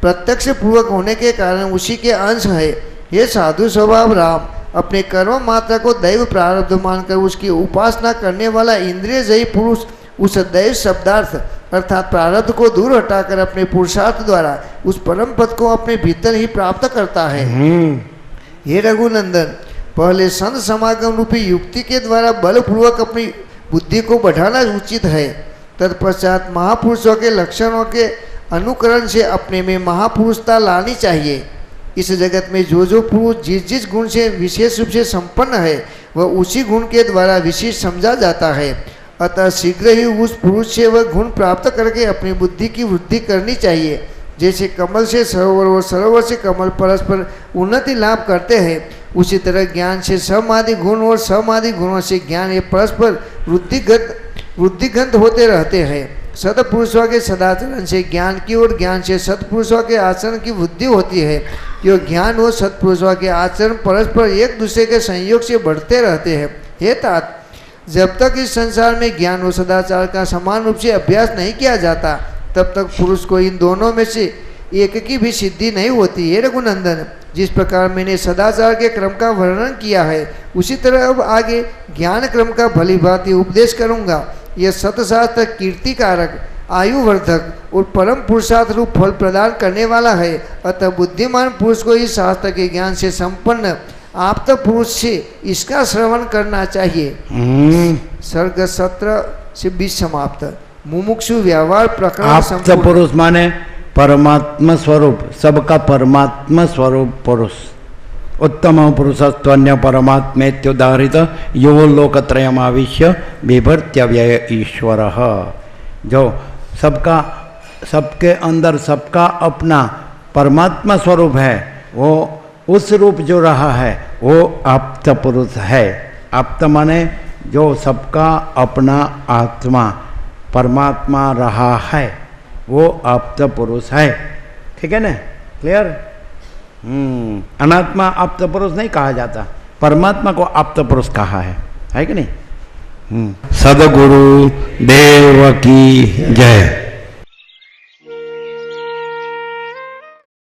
प्रत्यक्ष पूर्वक होने के कारण उसी के अंश है। ये साधु स्वभाव राम, अपने कर्म मात्रा को दैव प्रारब्ध मानकर उसकी उपासना करने वाला इंद्रिय जयी पुरुष उस दैव शब्दार्थ अर्थात प्रारब्ध को दूर हटाकर अपने पुरुषार्थ द्वारा उस परम पद को अपने भीतर ही प्राप्त करता है। हे रघुनंदन, पहले संत समागम रूपी युक्ति के द्वारा बलपूर्वक अपनी बुद्धि को बढ़ाना उचित है। तत्पश्चात महापुरुषों के लक्षणों के अनुकरण से अपने में महापुरुषता लानी चाहिए। इस जगत में जो पुरुष जिस जिस गुण से विशेष रूप से संपन्न है वह उसी गुण के द्वारा विशेष समझा जाता है। अतः शीघ्र ही उस पुरुष से वह गुण प्राप्त करके अपनी बुद्धि की वृद्धि करनी चाहिए। जैसे कमल से सरोवर और सरोवर से कमल परस्पर उन्नति लाभ करते हैं, उसी तरह ज्ञान से समाधि गुण और समाधि गुणों से ज्ञान ये परस्पर वृद्धिगत होते रहते हैं। सत्पुरुषों के सदाचरण से ज्ञान की और ज्ञान से सत्पुरुषों के आचरण की वृद्धि होती है। यो ज्ञान और सत्पुरुषों के आचरण परस्पर एक दूसरे के संयोग से बढ़ते रहते हैं। हे तात, जब तक इस संसार में ज्ञान और सदाचार का समान रूप से अभ्यास नहीं किया जाता तब तक पुरुष को इन दोनों में से एक की भी सिद्धि नहीं होती। हे रघुनंदन, जिस प्रकार मैंने सदाचार के क्रम का वर्णन किया है उसी तरह अब आगे ज्ञान क्रम का भलीभांति उपदेश करूँगा। यह सतशास्त्र कीर्तिकारक, आयुवर्धक और परम पुरुषार्थ रूप फल प्रदान करने वाला है। अतः बुद्धिमान पुरुष को इस शास्त्र के ज्ञान से संपन्न आप्त पुरुष से इसका श्रवण करना चाहिए। सर्ग 17 से 20 समाप्त। मुमुक्षु व्यवहार प्रकरण। आप्त पुरुष माने परमात्मा स्वरूप, सबका परमात्मा स्वरूप पुरुष। उत्तम पुरुषस्त्वन्य परमात्मेत्युदाहरित यो लोकत्रयम् आविश्य बिभर्त्य व्यय ईश्वरः। जो सबका, सबके अंदर सबका अपना परमात्मा स्वरूप है, वो उस रूप जो रहा है वो आप्त पुरुष है। आप्त माने जो सबका अपना आत्मा परमात्मा रहा है वो आप्त पुरुष है। ठीक है ना? क्लियर? अनात्मा आप्त पुरुष नहीं कहा जाता, परमात्मा को आप्त पुरुष कहा है कि नहीं? सद्गुरु देव की जय।